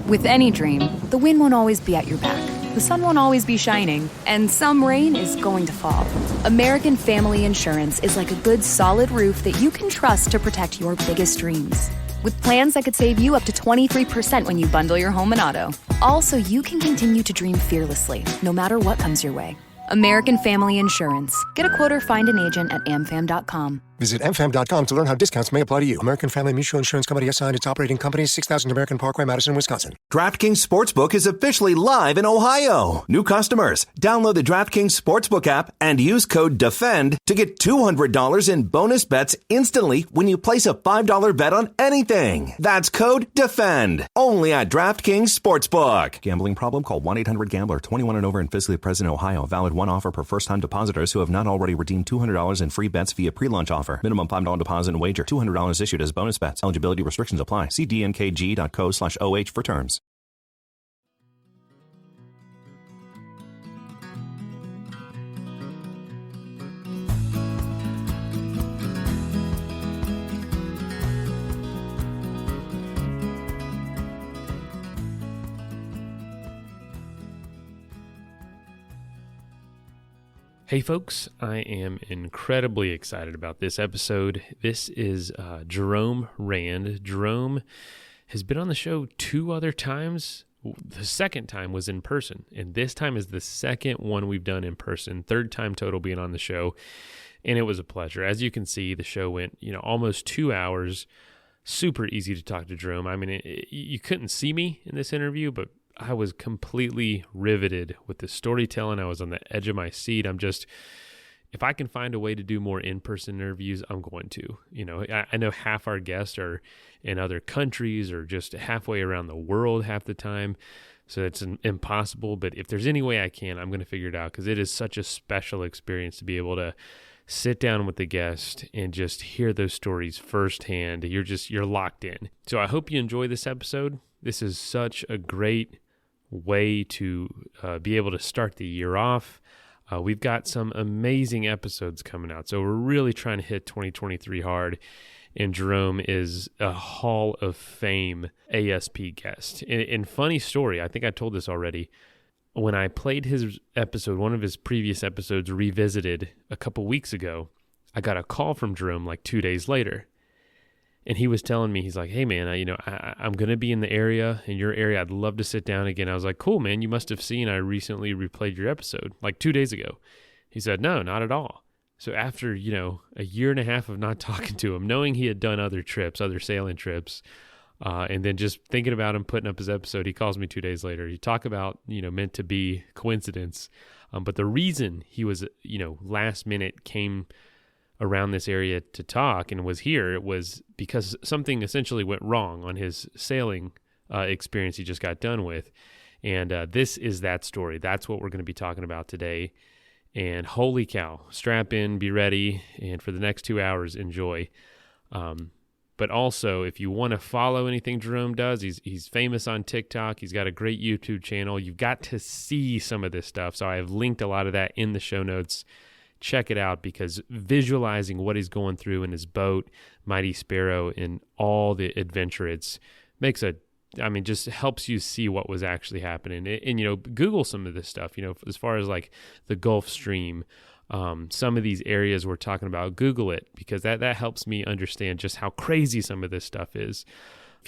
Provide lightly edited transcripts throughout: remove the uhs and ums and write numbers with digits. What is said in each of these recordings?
With any dream, the wind won't always be at your back. The sun won't always be shining, and some rain is going to fall. American Family Insurance is like a good, solid roof that you can trust to protect your biggest dreams. With plans that could save you up to 23% when you bundle your home and auto. Also, you can continue to dream fearlessly, no matter what comes your way. American Family Insurance. Get a quote or find an agent at amfam.com. Visit amfam.com to learn how discounts may apply to you. American Family Mutual Insurance Company assigned its operating company, 6000 American Parkway, Madison, Wisconsin. DraftKings Sportsbook is officially live in Ohio. New customers, download the DraftKings Sportsbook app and use code DEFEND to get $200 in bonus bets instantly when you place a $5 bet on anything. That's code DEFEND. Only at DraftKings Sportsbook. Gambling problem? Call 1-800-GAMBLER. 21 and over and physically present in Ohio. Valid one offer per first-time depositors who have not already redeemed $200 in free bets via pre-launch offer. Minimum $5 deposit and wager. $200 issued as bonus bets. Eligibility restrictions apply. See dnkg.co/OH for terms. Hey folks, I am incredibly excited about this episode. This is Jerome Rand. Jerome has been on the show 2 other times. The second time was in person, and this time is the second one we've done in person. 3rd time total being on the show, and it was a pleasure. As you can see, the show went, almost 2 hours. Super easy to talk to Jerome. I mean, you couldn't see me in this interview, but I was completely riveted with the storytelling. I was on the edge of my seat. If I can find a way to do more in-person interviews, I'm going to. I know half our guests are in other countries or just halfway around the world half the time, so it's impossible. But if there's any way I can, I'm going to figure it out, because it is such a special experience to be able to sit down with the guest and just hear those stories firsthand. You're locked in. So I hope you enjoy this episode. This is such a great way to be able to start the year off. We've got some amazing episodes coming out, so we're really trying to hit 2023 hard, and Jerome is a Hall of Fame ASP guest. And funny story, I think I told this already, when I played his episode, one of his previous episodes revisited a couple weeks ago, I got a call from Jerome like 2 days later. And he was telling me, he's like, hey, man, I'm going to be in the area, in your area. I'd love to sit down again. I was like, cool, man. You must have seen I recently replayed your episode like 2 days ago. He said, no, not at all. So after, a year and a half of not talking to him, knowing he had done other trips, other sailing trips, and then just thinking about him putting up his episode, he calls me 2 days later. You talk about, meant to be coincidence. But the reason he was, last minute came around this area to talk and was here, it was because something essentially went wrong on his sailing experience he just got done with. And this is that story. That's what we're going to be talking about today. And holy cow, strap in, be ready, and for the next 2 hours, enjoy. But also, if you want to follow anything Jerome does, he's famous on TikTok. He's got a great YouTube channel. You've got to see some of this stuff. So I have linked a lot of that in the show notes. Check it out, because visualizing what he's going through in his boat, Mighty Sparrow, and all the adventure, just helps you see what was actually happening. And Google some of this stuff, as far as like the Gulf Stream, some of these areas we're talking about, Google it, because that helps me understand just how crazy some of this stuff is.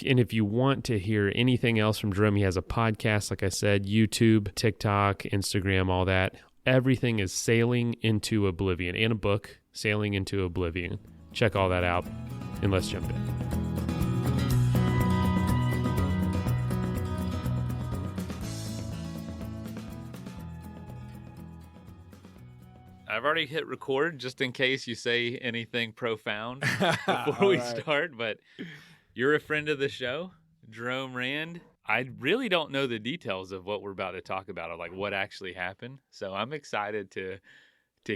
And if you want to hear anything else from Jerome, he has a podcast, like I said, YouTube, TikTok, Instagram, all that. Everything is Sailing Into Oblivion, and a book, Sailing Into Oblivion. Check all that out, and let's jump in. I've already hit record just in case you say anything profound before we start, but you're a friend of the show, Jerome Rand. I really don't know the details of what we're about to talk about, or like what actually happened. So I'm excited to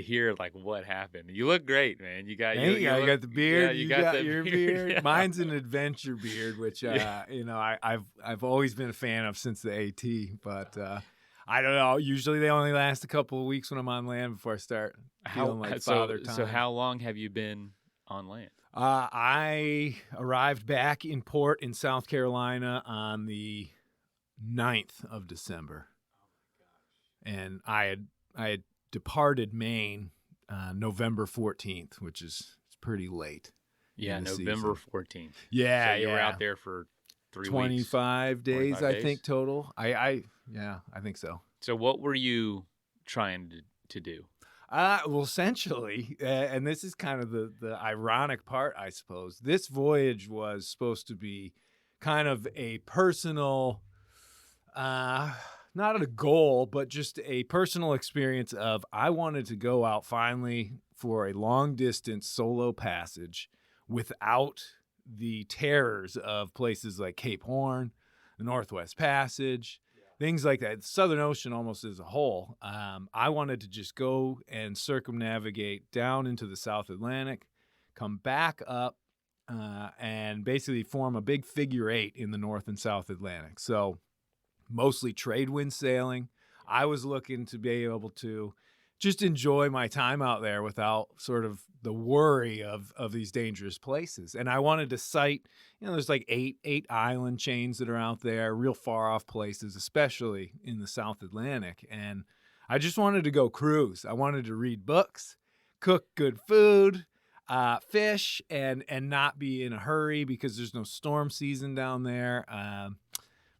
hear like what happened. You look great, man. You got you got the beard. Yeah, you got your beard. Yeah. Mine's an adventure beard, which I've always been a fan of since the AT. But I don't know. Usually they only last a couple of weeks when I'm on land before I start feeling like father time. So how long have you been on land? I arrived back in port in South Carolina on the 9th of December. And I had departed Maine November 14th, which is pretty late. Yeah, in the November season. 14th. Yeah, So you were out there for 25 weeks. days, 25 I days? think, total. I think so. So what were you trying to do? Well, essentially, and this is kind of the ironic part, I suppose. This voyage was supposed to be kind of a personal, not a goal, but just a personal experience of I wanted to go out finally for a long distance solo passage without the terrors of places like Cape Horn, the Northwest Passage, things like that. The Southern Ocean almost as a whole. I wanted to just go and circumnavigate down into the South Atlantic, come back up, and basically form a big figure 8 in the North and South Atlantic. So mostly trade wind sailing. I was looking to be able to just enjoy my time out there without sort of the worry of these dangerous places. And I wanted to sight, there's like eight island chains that are out there, real far off places, especially in the South Atlantic. And I just wanted to go cruise. I wanted to read books, cook good food, fish, and not be in a hurry because there's no storm season down there.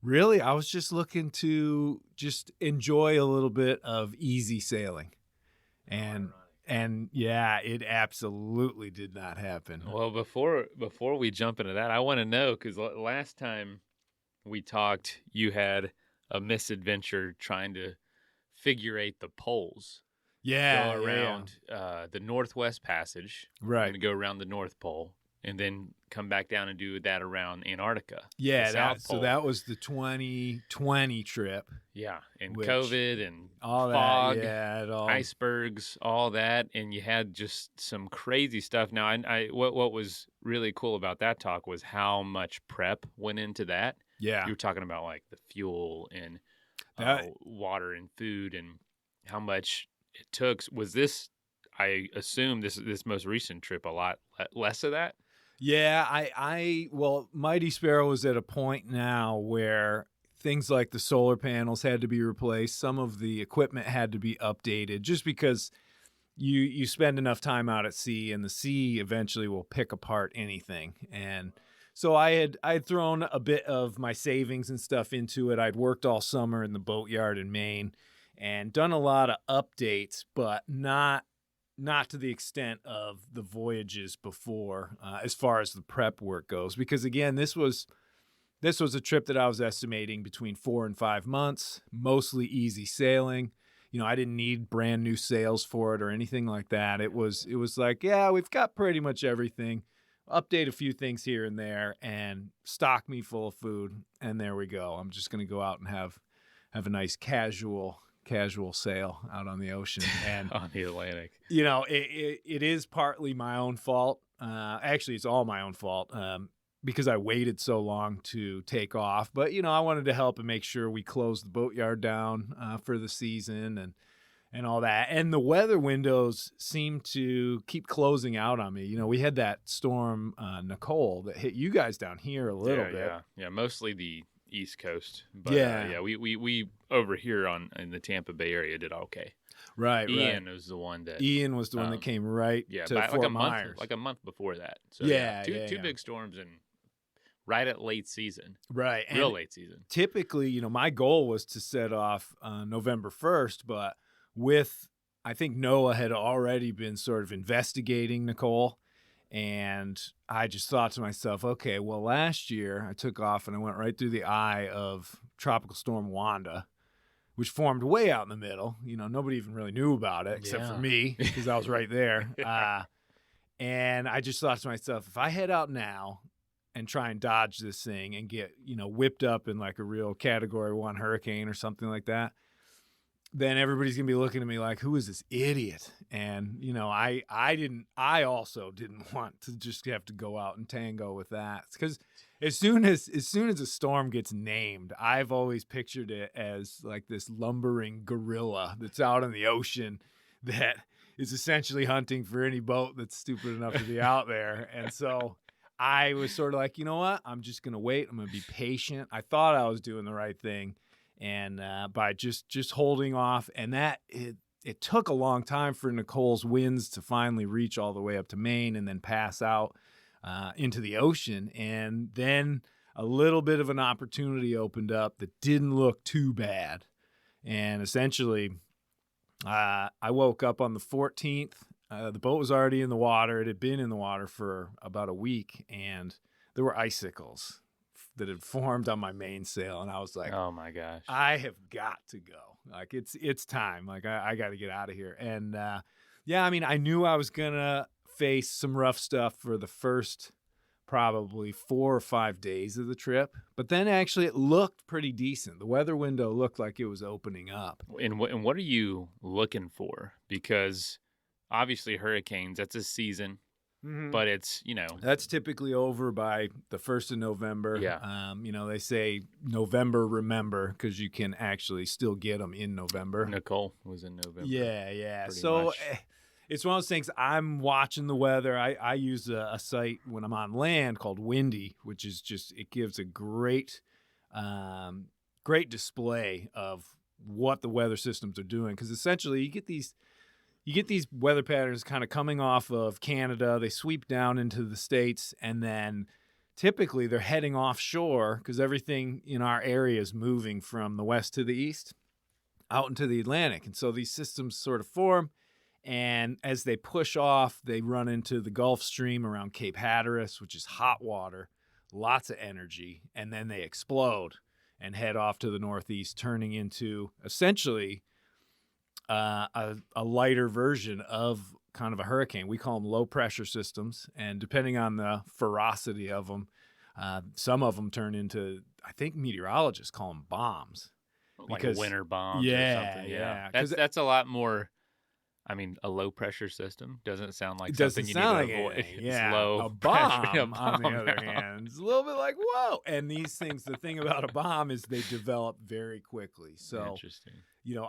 Really, I was just looking to just enjoy a little bit of easy sailing. And yeah, it absolutely did not happen. Well, before we jump into that, I want to know, because last time we talked, you had a misadventure trying to figure eight the poles. Yeah, go around the Northwest Passage, right? And go around the North Pole, and then come back down and do that around Antarctica. Yeah, so that was the 2020 trip. Yeah, and COVID and all fog, that, icebergs, all that, and you had just some crazy stuff. Now, what was really cool about that talk was how much prep went into that. Yeah, you were talking about like the fuel and water and food, and how much it took. Was this? I assume this most recent trip a lot less of that. Yeah, well, Mighty Sparrow was at a point now where things like the solar panels had to be replaced. Some of the equipment had to be updated just because you spend enough time out at sea, and the sea eventually will pick apart anything. And so I had thrown a bit of my savings and stuff into it. I'd worked all summer in the boatyard in Maine and done a lot of updates, but not to the extent of the voyages before, as far as the prep work goes. Because again, this was a trip that I was estimating between 4 and 5 months, mostly easy sailing. I didn't need brand new sails for it or anything like that. It was like, yeah, we've got pretty much everything. Update a few things here and there and stock me full of food. And there we go. I'm just going to go out and have a nice casual sail out on the ocean and on the Atlantic. It is partly my own fault. Actually, it's all my own fault because I waited so long to take off. But, I wanted to help and make sure we closed the boatyard down for the season and all that. And the weather windows seem to keep closing out on me. We had that storm, Nicole, that hit you guys down here a little bit. Yeah, mostly the East Coast, but we over here in the Tampa Bay area did okay. Right. Ian was the one that came right to Fort Myers. like a month before that. So two big storms and right at late season. Right, real late season. Typically, my goal was to set off November 1st, but I think Noah had already been sort of investigating Nicole. And I just thought to myself, okay, well, last year I took off and I went right through the eye of Tropical Storm Wanda, which formed way out in the middle. Nobody even really knew about it except for me because I was right there. And I just thought to myself, if I head out now and try and dodge this thing and get, whipped up in like a real Category 1 hurricane or something like that, then everybody's going to be looking at me like, who is this idiot? And, I also didn't want to just have to go out and tango with that. Because as soon as a storm gets named, I've always pictured it as like this lumbering gorilla that's out in the ocean that is essentially hunting for any boat that's stupid enough to be out there. And so I was sort of like, you know what? I'm just going to wait. I'm going to be patient. I thought I was doing the right thing. And by just holding off, and that it took a long time for Nicole's winds to finally reach all the way up to Maine and then pass out into the ocean. And then a little bit of an opportunity opened up that didn't look too bad. And essentially, I woke up on the 14th. The boat was already in the water. It had been in the water for about a week, and there were icicles that had formed on my mainsail. And I was like, oh my gosh, I have got to go. Like, it's time. Like, I got to get out of here. And yeah, I mean, I knew I was going to face some rough stuff for the first probably 4 or 5 days of the trip. But then actually it looked pretty decent. The weather window looked like it was opening up. And what are you looking for? Because obviously hurricanes, that's a season, but it's, That's typically over by the 1st of November. Yeah. They say November, remember, because you can actually still get them in November. Nicole was in November. Yeah. Pretty So much. It's one of those things. I'm watching the weather. I use a site when I'm on land called Windy, which is it gives a great display of what the weather systems are doing. Because essentially you get these weather patterns kind of coming off of Canada. They sweep down into the States, and then typically they're heading offshore because everything in our area is moving from the west to the east out into the Atlantic. And so these systems sort of form. And as they push off, they run into the Gulf Stream around Cape Hatteras, which is hot water, lots of energy, and then they explode and head off to the northeast, turning into essentially a lighter version of kind of a hurricane. We call them low pressure systems, and depending on the ferocity of them, some of them turn into, I think meteorologists call them bombs. Like winter bombs or something. Yeah. That's a lot more. I mean, a low pressure system doesn't sound like It something doesn't you sound need like to avoid. anything. It's Yeah, low a bomb, pressure. on the other hand, it's a little bit like, whoa. And these things, the thing about a bomb is they develop very quickly. So, Interesting.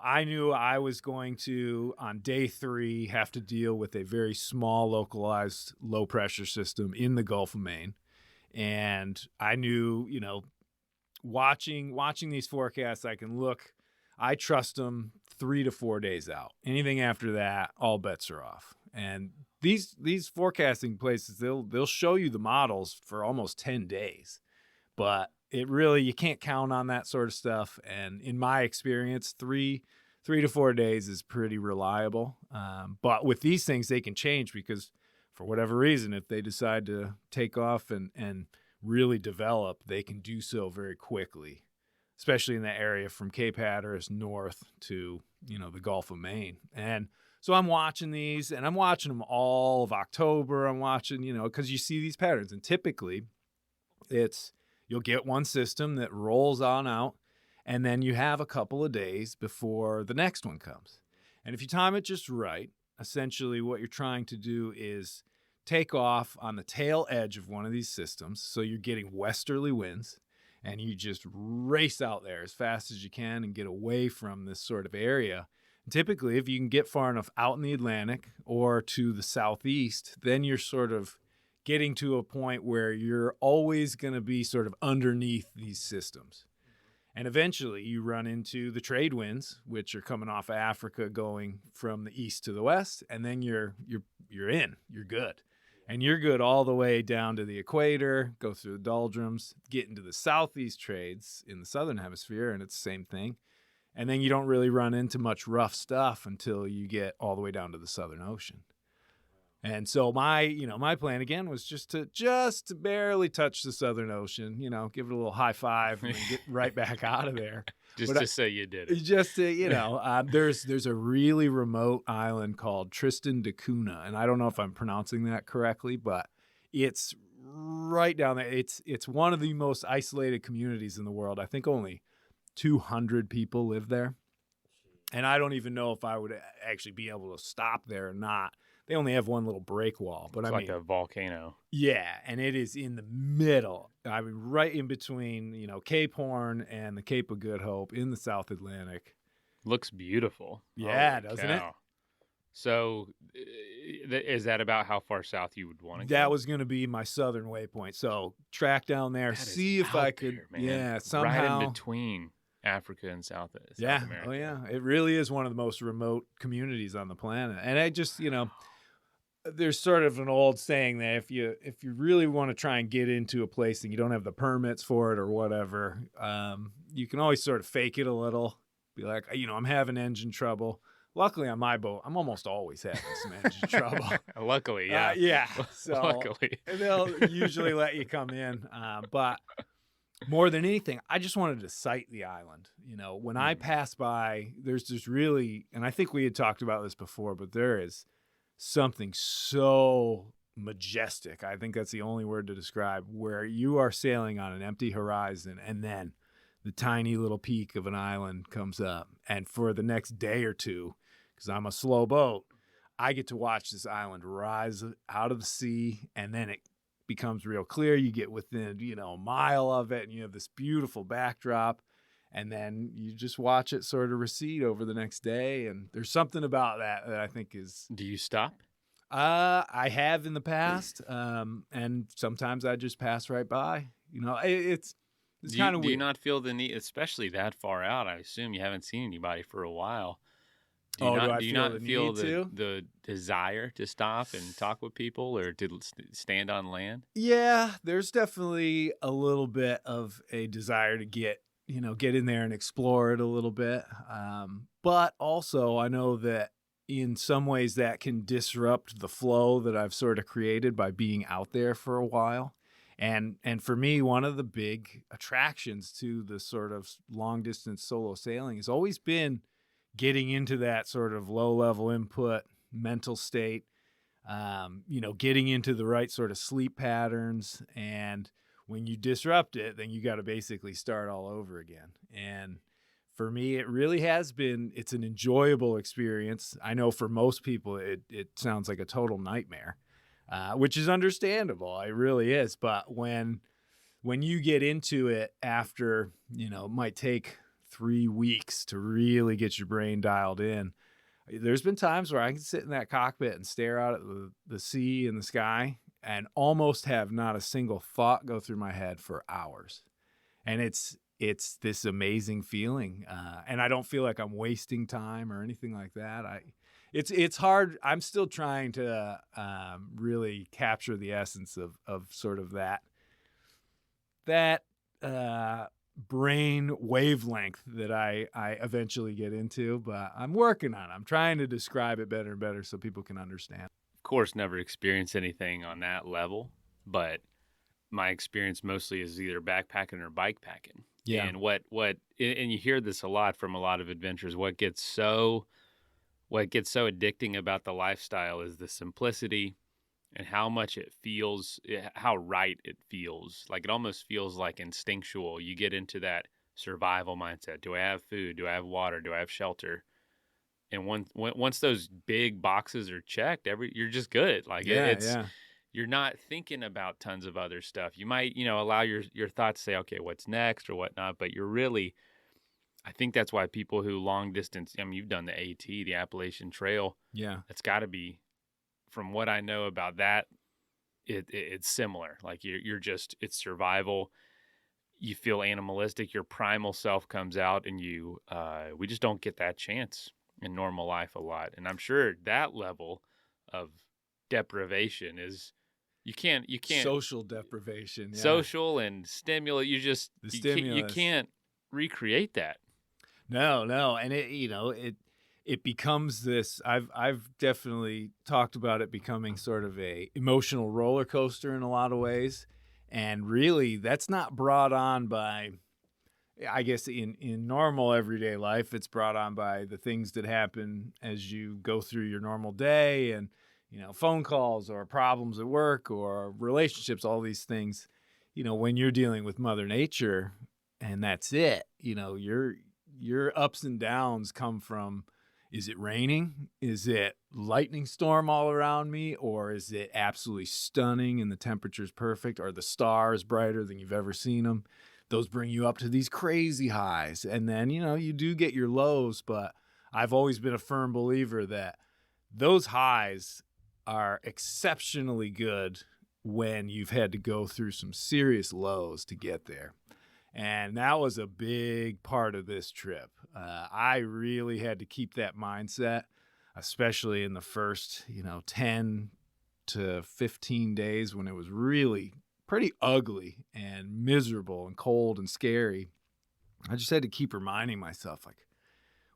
I knew I was going to, on day 3, have to deal with a very small, localized, low pressure system in the Gulf of Maine. And I knew, watching these forecasts, I trust them 3 to 4 days out. Anything after that, all bets are off. And these forecasting places, they'll show you the models for almost 10 days. But you can't count on that sort of stuff. And in my experience, 3 to 4 days is pretty reliable. But with these things, they can change because for whatever reason, if they decide to take off and really develop, they can do so very quickly, especially in that area from Cape Hatteras north to, the Gulf of Maine. And so I'm watching these, and I'm watching them all of October. I'm watching, because you see these patterns. And typically you'll get one system that rolls on out, and then you have a couple of days before the next one comes. And if you time it just right, essentially what you're trying to do is take off on the tail edge of one of these systems. So you're getting westerly winds. And you just race out there as fast as you can and get away from this sort of area. And typically, if you can get far enough out in the Atlantic or to the southeast, then you're sort of getting to a point where you're always going to be sort of underneath these systems. And eventually, you run into the trade winds, which are coming off of Africa, going from the east to the west, and then you're good. And you're good all the way down to the equator, go through the doldrums, get into the southeast trades in the southern hemisphere, and it's the same thing. And then you don't really run into much rough stuff until you get all the way down to the Southern Ocean. And so my plan again was just to barely touch the Southern Ocean, give it a little high five and then get right back out of there. To say you did it. Just to, there's a really remote island called Tristan da Cunha, and I don't know if I'm pronouncing that correctly, but it's right down there. It's one of the most isolated communities in the world. I think only 200 people live there, and I don't even know if I would actually be able to stop there or not. They only have one little break wall, but it's like a volcano. Yeah, and it is in the middle. I mean, right in between, Cape Horn and the Cape of Good Hope in the South Atlantic. Looks beautiful. Yeah, Holy doesn't cow. it? So is that about how far south you would want to go? That was going to be my southern waypoint. So track down there, That see is if I out could, there, man. yeah, somehow. Right in between Africa and South Yeah. America. Oh, yeah. It really is one of the most remote communities on the planet. And I just, there's sort of an old saying that if you really want to try and get into a place and you don't have the permits for it or whatever, you can always sort of fake it a little. Be like, I'm having engine trouble. Luckily on my boat, I'm almost always having some engine trouble. Luckily, yeah. Yeah. So Luckily. they'll usually let you come in. But more than anything, I just wanted to sight the island. When I pass by, there's just really, and I think we had talked about this before, but there is something so majestic. I think that's the only word to describe, where you are sailing on an empty horizon and then the tiny little peak of an island comes up. And for the next day or two, because I'm a slow boat, I get to watch this island rise out of the sea, and then it becomes real clear. You get within, a mile of it, and you have this beautiful backdrop, and then you just watch it sort of recede over the next day. And there's something about that I think is... Do you stop? I have in the past, and sometimes I just pass right by. It's kind of weird. Do you not feel the need, especially that far out? I assume you haven't seen anybody for a while. Do you not feel the desire to stop and talk with people or to stand on land? Yeah, there's definitely a little bit of a desire to get in there and explore it a little bit. But also I know that in some ways that can disrupt the flow that I've sort of created by being out there for a while. And for me, one of the big attractions to the sort of long distance solo sailing has always been getting into that sort of low level input mental state, getting into the right sort of sleep patterns. And when you disrupt it, then you got to basically start all over again. And for me, it really has been, it's an enjoyable experience. I know for most people, it sounds like a total nightmare, which is understandable. It really is. But when you get into it after, it might take 3 weeks to really get your brain dialed in. There's been times where I can sit in that cockpit and stare out at the sea and the sky and almost have not a single thought go through my head for hours. And it's this amazing feeling. And I don't feel like I'm wasting time or anything like that. It's hard. I'm still trying to really capture the essence of sort of that brain wavelength that I eventually get into, but I'm working on it. I'm trying to describe it better and better so people can understand. Of course, never experienced anything on that level, but my experience mostly is either backpacking or bike packing. Yeah. And and you hear this a lot from a lot of adventurers, what gets so addicting about the lifestyle is the simplicity and how much it feels, how right it feels. Like it almost feels like instinctual. You get into that survival mindset. Do I have food? Do I have water? Do I have shelter? And once those big boxes are checked, you're just good. Like you're not thinking about tons of other stuff. You might, allow your thoughts to say, okay, what's next or whatnot, but you're really, I think that's why people who long distance, you've done the AT, the Appalachian Trail. Yeah. It's got to be, from what I know about that, it's similar. Like you're just, it's survival. You feel animalistic. Your primal self comes out, and we just don't get that chance in normal life a lot. And I'm sure that level of deprivation is, you can't social deprivation, yeah. Social and stimulus. You can't recreate that. No, and it becomes this. I've definitely talked about it becoming sort of a emotional roller coaster in a lot of ways, and really that's not brought on by, I guess in normal everyday life, it's brought on by the things that happen as you go through your normal day, and phone calls or problems at work or relationships, all these things. When you're dealing with Mother Nature, and that's it. Your ups and downs come from, is it raining? Is it lightning storm all around me? Or is it absolutely stunning and the temperature's perfect? Are the stars brighter than you've ever seen them? Those bring you up to these crazy highs. And then, you do get your lows, but I've always been a firm believer that those highs are exceptionally good when you've had to go through some serious lows to get there. And that was a big part of this trip. I really had to keep that mindset, especially in the first, 10 to 15 days when it was really pretty ugly and miserable and cold and scary. I just had to keep reminding myself, like,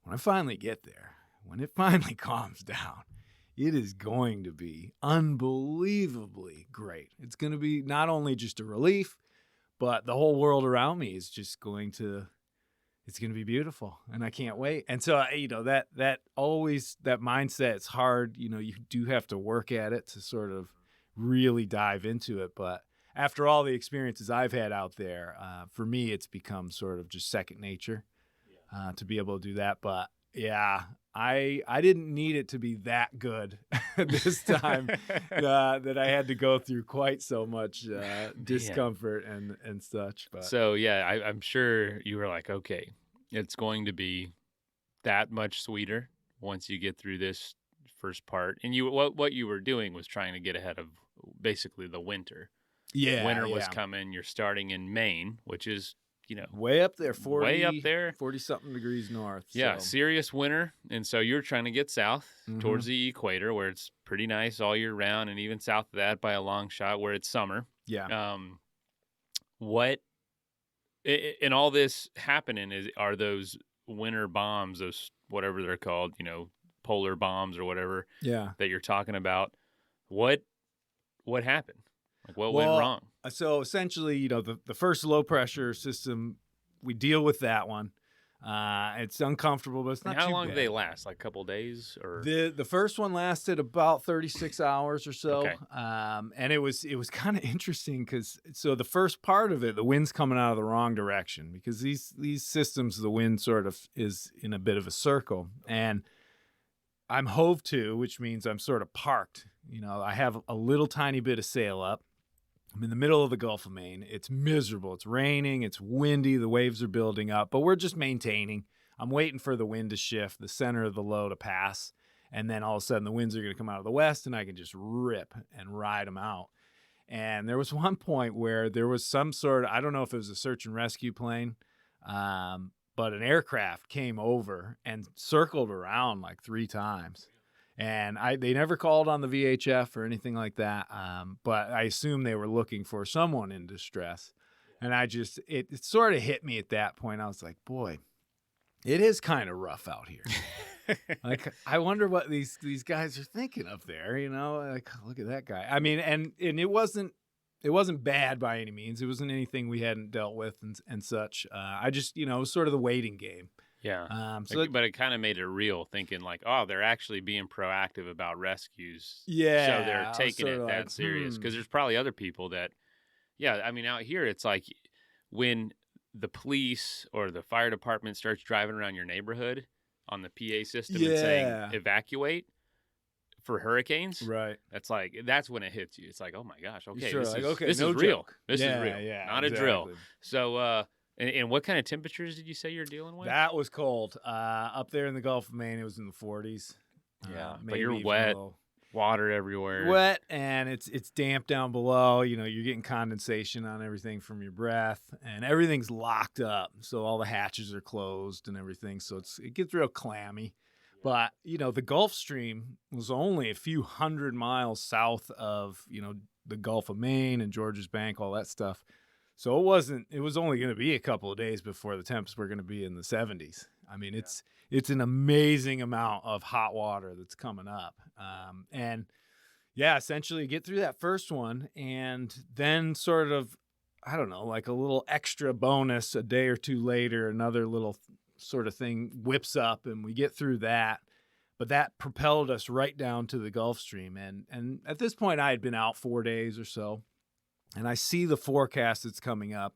when I finally get there, when it finally calms down, it is going to be unbelievably great. It's going to be not only just a relief, but the whole world around me is just it's going to be beautiful, and I can't wait. And so, that mindset, it's hard, you do have to work at it to sort of really dive into it. But after all the experiences I've had out there, for me, it's become sort of just second nature to be able to do that. But yeah, I didn't need it to be that good this time that I had to go through quite so much discomfort and such. But so yeah, I'm sure you were like, okay, it's going to be that much sweeter once you get through this first part. And what you were doing was trying to get ahead of basically the winter. Yeah, winter was coming. You're starting in Maine, which is way up there, 40 something degrees north. Yeah, so. Serious winter. And so you're trying to get south towards the equator where it's pretty nice all year round, and even south of that by a long shot where it's summer. Yeah. What in all this happening are those winter bombs, those whatever they're called, polar bombs or whatever that you're talking about. What happened? Like what went wrong? So essentially, the first low pressure system, we deal with that one. It's uncomfortable, but it's not too bad. How long do they last? Like a couple days, or the first one lasted about 36 hours or so. Okay. And it was kind of interesting because the first part of it, the wind's coming out of the wrong direction because these systems, the wind sort of is in a bit of a circle, and I'm hove to, which means I'm sort of parked. I have a little tiny bit of sail up. I'm in the middle of the Gulf of Maine. It's miserable. It's raining. It's windy. The waves are building up, but we're just maintaining. I'm waiting for the wind to shift, the center of the low to pass, and then all of a sudden the winds are going to come out of the west, and I can just rip and ride them out. And there was one point where there was some sort of, I don't know if it was a search and rescue plane, but an aircraft came over and circled around like 3 times. And they never called on the VHF or anything like that, but I assume they were looking for someone in distress. And it sort of hit me at that point. I was like, boy, it is kind of rough out here. Like, I wonder what these guys are thinking up there, like, look at that guy. I mean, and it wasn't bad by any means. It wasn't anything we hadn't dealt with and such. I just, it was sort of the waiting game. Yeah. But it kind of made it real, thinking like, oh, they're actually being proactive about rescues. Yeah. So they're taking it that serious. Because there's probably other people that, out here, it's like when the police or the fire department starts driving around your neighborhood on the PA system and saying evacuate for hurricanes. Right. That's when it hits you. It's like, oh my gosh, okay, this is real. This is real. Yeah, not a drill. So, and what kind of temperatures did you say you're dealing with? That was cold. Up there in the Gulf of Maine, it was in the 40s. Yeah, but you're wet, water everywhere. Wet, and it's damp down below. You're getting condensation on everything from your breath, and everything's locked up. So all the hatches are closed and everything. So it gets real clammy. But, the Gulf Stream was only a few hundred miles south of, the Gulf of Maine and Georges Bank, all that stuff. So it was only going to be a couple of days before the temps were going to be in the 70s. I mean, it's an amazing amount of hot water that's coming up. Essentially get through that first one, and then sort of, I don't know, like a little extra bonus a day or two later, another little sort of thing whips up, and we get through that. But that propelled us right down to the Gulf Stream. And at this point, I had been out 4 days or so. And I see the forecast that's coming up,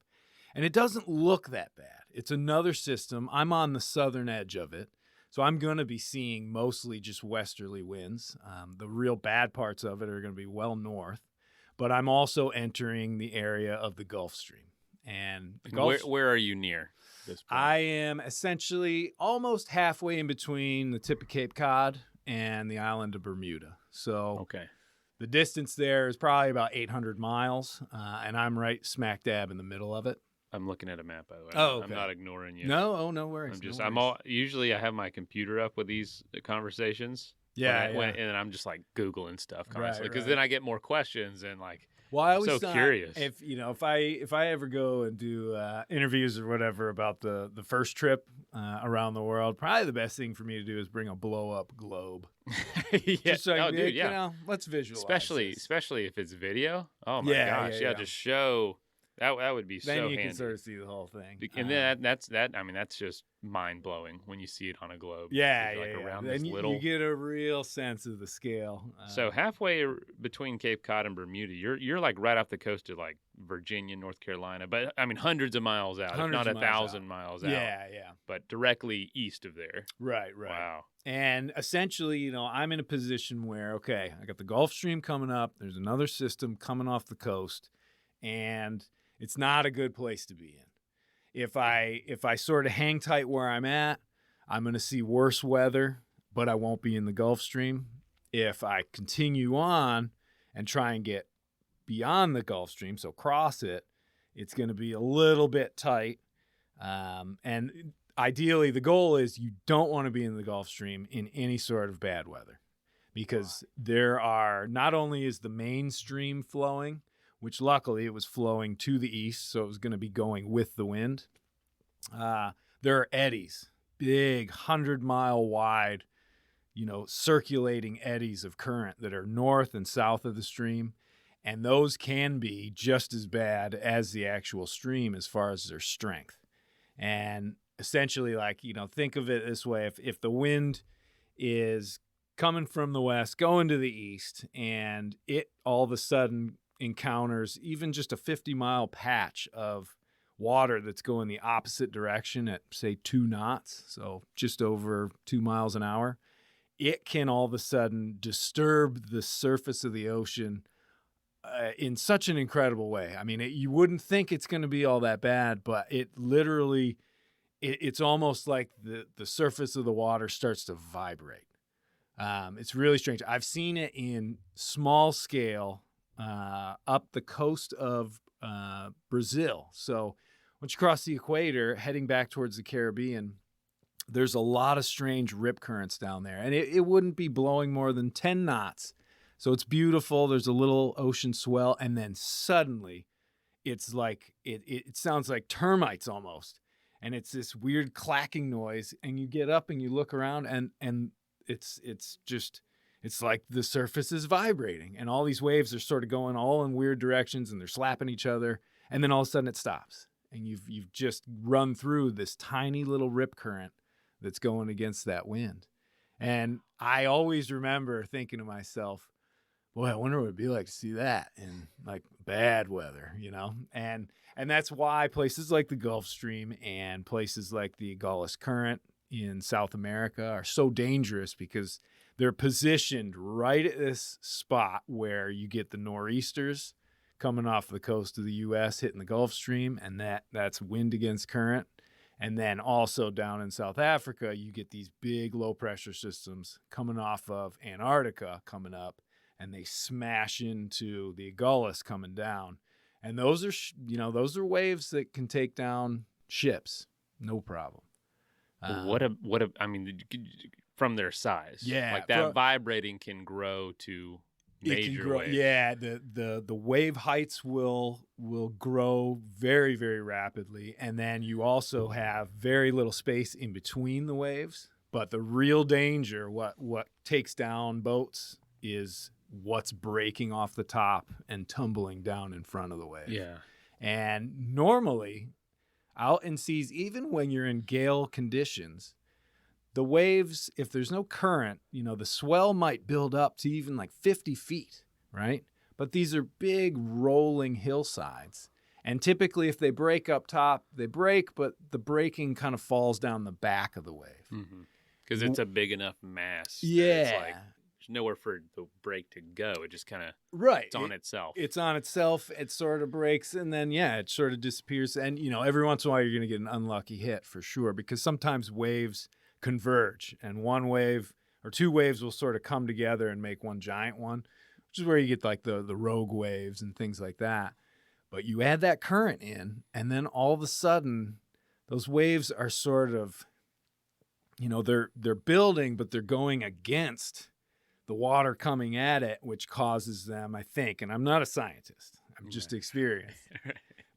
and it doesn't look that bad. It's another system. I'm on the southern edge of it, so I'm going to be seeing mostly just westerly winds. The real bad parts of it are going to be well north, but I'm also entering the area of the Gulf Stream. And where are you near this point? I am essentially almost halfway in between the tip of Cape Cod and the island of Bermuda. So Okay. the distance there is probably about 800 miles, and I'm right smack dab in the middle of it. I'm looking at a map, by the way. Oh, I'm okay. not ignoring you. No worries. Usually I have my computer up with these conversations. Yeah, and I'm just like Googling stuff constantly because right. then I get more questions and like, Well, I always so thought curious. if I ever go and do interviews or whatever about the first trip around the world, probably the best thing for me to do is bring a blow up globe. Yeah. Just so dude, you know, let's visualize. Especially if it's video. Oh my gosh, yeah. Just show that would be then so you handy. can sort of see the whole thing. And then that's just mind blowing when you see it on a globe. Yeah, Like around then this you little. get a real sense of the scale. So halfway between Cape Cod and Bermuda, you're like right off the coast of like Virginia, North Carolina, but I mean hundreds of miles out, if not 1,000 miles out. Yeah. But directly east of there. Right. Wow. And essentially, you know, I'm in a position where, okay, I got the Gulf Stream coming up. There's another system coming off the coast, and it's not a good place to be in. If I sort of hang tight where I'm at, I'm going to see worse weather, but I won't be in the Gulf Stream. If I continue on and try and get beyond the Gulf Stream, so cross it, it's going to be a little bit tight. And ideally, the goal is you don't want to be in the Gulf Stream in any sort of bad weather, because there are, not only is the main stream flowing, which luckily it was flowing to the east, so it was going to be going with the wind. There are eddies, big 100-mile wide, you know, circulating eddies of current that are north and south of the stream. And those can be just as bad as the actual stream as far as their strength. And essentially, like, you know, think of it this way. If the wind is coming from the west, going to the east, and it all of a sudden encounters even just a 50-mile patch of water that's going the opposite direction at, say, 2 knots, so just over 2 miles an hour, it can all of a sudden disturb the surface of the ocean in such an incredible way. I mean, you wouldn't think it's going to be all that bad, but it literally, it's almost like the surface of the water starts to vibrate. It's really strange. I've seen it in small scale up the coast of Brazil. So once you cross the equator, heading back towards the Caribbean, there's a lot of strange rip currents down there. And it wouldn't be blowing more than 10 knots. So it's beautiful. There's a little ocean swell. And then suddenly it's like, it sounds like termites almost. And it's this weird clacking noise. And you get up and you look around and it's like the surface is vibrating. And all these waves are sort of going all in weird directions and they're slapping each other. And then all of a sudden it stops. And you've just run through this tiny little rip current that's going against that wind. And I always remember thinking to myself, boy, I wonder what it'd be like to see that in like bad weather, you know? And that's why places like the Gulf Stream and places like the Gulf Current in South America are so dangerous, because they're positioned right at this spot where you get the nor'easters coming off the coast of the U.S. hitting the Gulf Stream, and that's wind against current. And then also down in South Africa, you get these big low-pressure systems coming off of Antarctica coming up, and they smash into the Agulhas coming down. And those are waves that can take down ships, no problem. I mean, from their size, like that vibrating can grow to major waves. Yeah, the wave heights will grow very, very rapidly, and then you also have very little space in between the waves. But the real danger, what takes down boats, is what's breaking off the top and tumbling down in front of the wave. Yeah, and normally, out in seas, even when you're in gale conditions, the waves, if there's no current, the swell might build up to even like 50 feet, right? But these are big rolling hillsides. And typically if they break up top, they break, but the breaking kind of falls down the back of the wave. Because it's a big enough mass. Yeah. It's like there's nowhere for the break to go. It just kind of, it's on itself. It's on itself. It sort of breaks, and then, it sort of disappears. And, every once in a while you're going to get an unlucky hit for sure, because sometimes waves converge, and one wave or two waves will sort of come together and make one giant one, which is where you get like the rogue waves and things like that. But you add that current in, and then all of a sudden, those waves are sort of, they're building, but they're going against the water coming at it, which causes them, I think, and I'm not a scientist, I'm just experienced.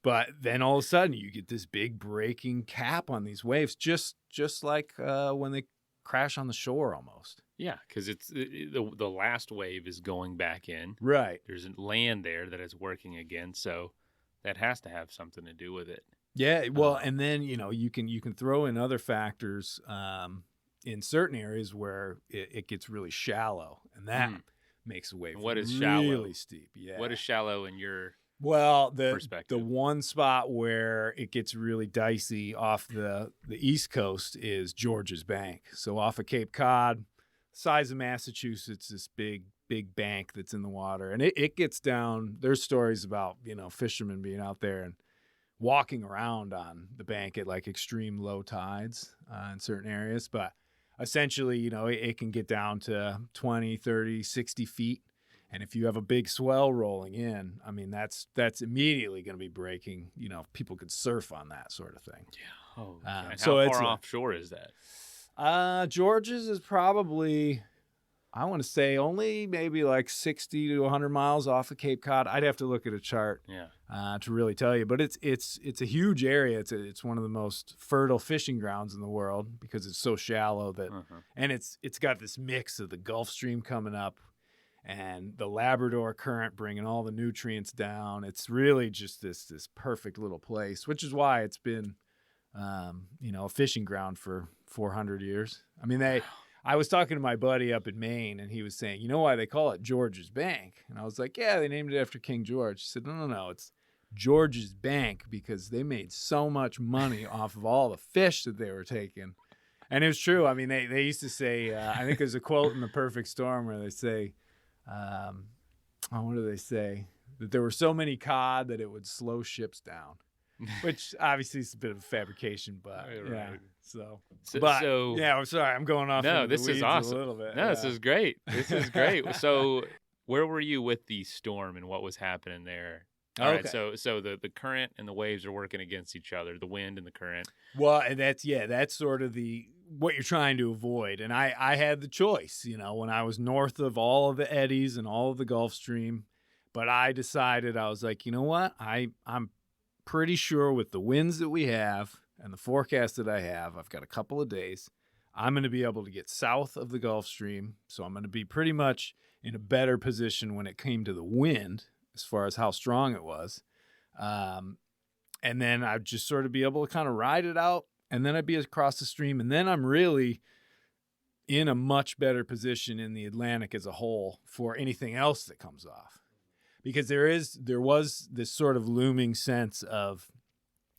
But then all of a sudden you get this big breaking cap on these waves, just like when they crash on the shore almost. Yeah, because it's the last wave is going back in. Right. There's land there that is working again, so that has to have something to do with it. Yeah, well, and then you can throw in other factors in certain areas where it gets really shallow, and that makes the wave what is really shallow? Steep. Yeah. What is shallow in your the one spot where it gets really dicey off the East Coast is George's Bank. So off of Cape Cod, size of Massachusetts, this big bank that's in the water, and it gets down. There's stories about fishermen being out there and walking around on the bank at like extreme low tides in certain areas, but essentially it can get down to 20, 30, 60 feet. And if you have a big swell rolling in, I mean, that's immediately going to be breaking. People could surf on that sort of thing. Yeah. Oh, and so how far offshore is that? George's is probably, I want to say, only maybe like 60 to 100 miles off of Cape Cod. I'd have to look at a chart to really tell you. But it's a huge area. It's one of the most fertile fishing grounds in the world because it's so shallow that, and it's got this mix of the Gulf Stream coming up and the Labrador Current bringing all the nutrients down. It's really just this perfect little place, which is why it's been, a fishing ground for 400 years. I mean, I was talking to my buddy up in Maine, and he was saying, you know why they call it George's Bank? And I was like, yeah, they named it after King George. He said, no, it's George's Bank because they made so much money off of all the fish that they were taking. And it was true. I mean, they used to say, I think there's a quote in The Perfect Storm where they say, what do they say? That there were so many cod that it would slow ships down, which obviously is a bit of a fabrication, but yeah. So yeah, I'm sorry, I'm going off. No, this is awesome. A little bit. No, this is great. This is great. So, where were you with the storm and what was happening there? All right, so the current and the waves are working against each other, the wind and the current. Well, and that's sort of what you're trying to avoid. And I had the choice, when I was north of all of the eddies and all of the Gulf Stream, but I decided, I was like, you know what? I'm pretty sure with the winds that we have and the forecast that I have, I've got a couple of days, I'm going to be able to get south of the Gulf Stream. So I'm going to be pretty much in a better position when it came to the wind, as far as how strong it was. And then I'd just sort of be able to kind of ride it out, and then I'd be across the stream, and then I'm really in a much better position in the Atlantic as a whole for anything else that comes off. Because there was this sort of looming sense of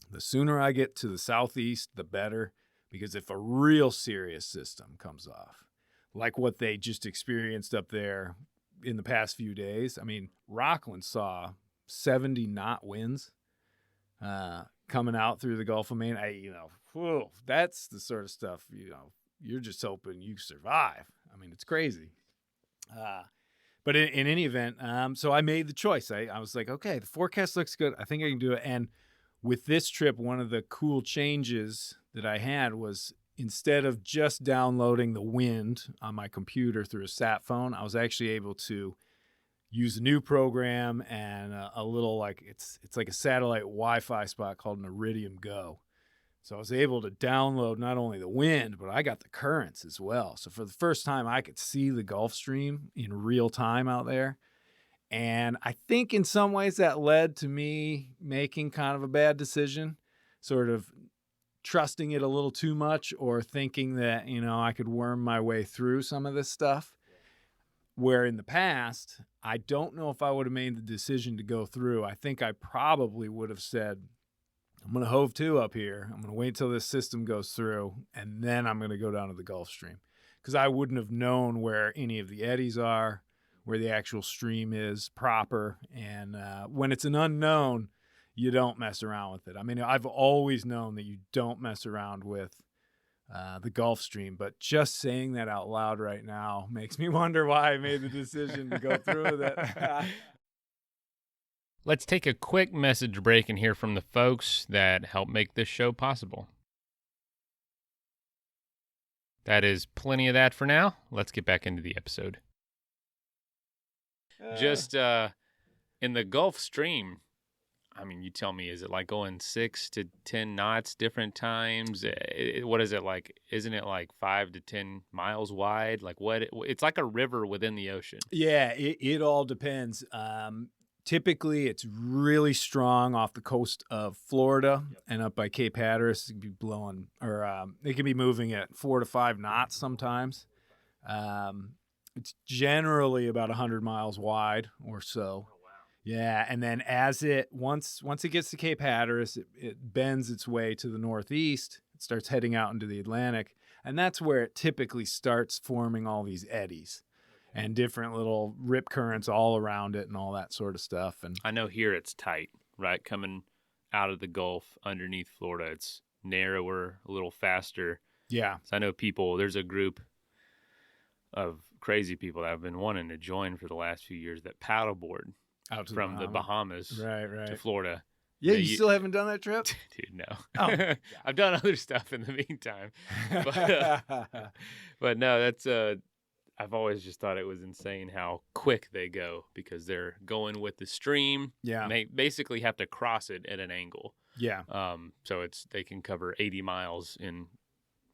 the sooner I get to the southeast, the better, because if a real serious system comes off, like what they just experienced up there in the past few days. I mean, Rockland saw 70 knot winds coming out through the Gulf of Maine. That's the sort of stuff, you're just hoping you survive. I mean, it's crazy. But in any event, so I made the choice. I was like, okay, the forecast looks good. I think I can do it. And with this trip, one of the cool changes that I had was instead of just downloading the wind on my computer through a sat phone, I was actually able to use a new program and a little it's like a satellite Wi-Fi spot called an Iridium Go. So I was able to download not only the wind, but I got the currents as well. So for the first time, I could see the Gulf Stream in real time out there. And I think in some ways that led to me making kind of a bad decision, sort of trusting it a little too much or thinking that, I could worm my way through some of this stuff. Where in the past, I don't know if I would have made the decision to go through. I think I probably would have said, I'm going to hove to up here. I'm going to wait till this system goes through, and then I'm going to go down to the Gulf Stream. Because I wouldn't have known where any of the eddies are, where the actual stream is proper. And when it's an unknown, you don't mess around with it. I mean, I've always known that you don't mess around with the Gulf Stream. But just saying that out loud right now makes me wonder why I made the decision to go through with it. Let's take a quick message break and hear from the folks that help make this show possible. That is plenty of that for now. Let's get back into the episode. Just in the Gulf Stream, I mean, you tell me, is it like going 6 to 10 knots different times? What is it like? Isn't it like 5 to 10 miles wide? Like what? It's like a river within the ocean. Yeah, it all depends. Typically, it's really strong off the coast of Florida and up by Cape Hatteras. It can be blowing, or it can be moving at 4 to 5 knots sometimes. It's generally about 100 miles wide or so. Yeah, and then as it once it gets to Cape Hatteras, it bends its way to the northeast. It starts heading out into the Atlantic, and that's where it typically starts forming all these eddies and different little rip currents all around it and all that sort of stuff. And I know here it's tight, right? Coming out of the Gulf underneath Florida, it's narrower, a little faster. Yeah. So I know there's a group of crazy people that have been wanting to join for the last few years that paddleboard out to from the Bahamas right. to Florida. Yeah, you still haven't done that trip? Dude, no. Oh. I've done other stuff in the meantime. But no, that's I've always just thought it was insane how quick they go because they're going with the stream. Yeah. And they basically have to cross it at an angle. Yeah. So they can cover 80 miles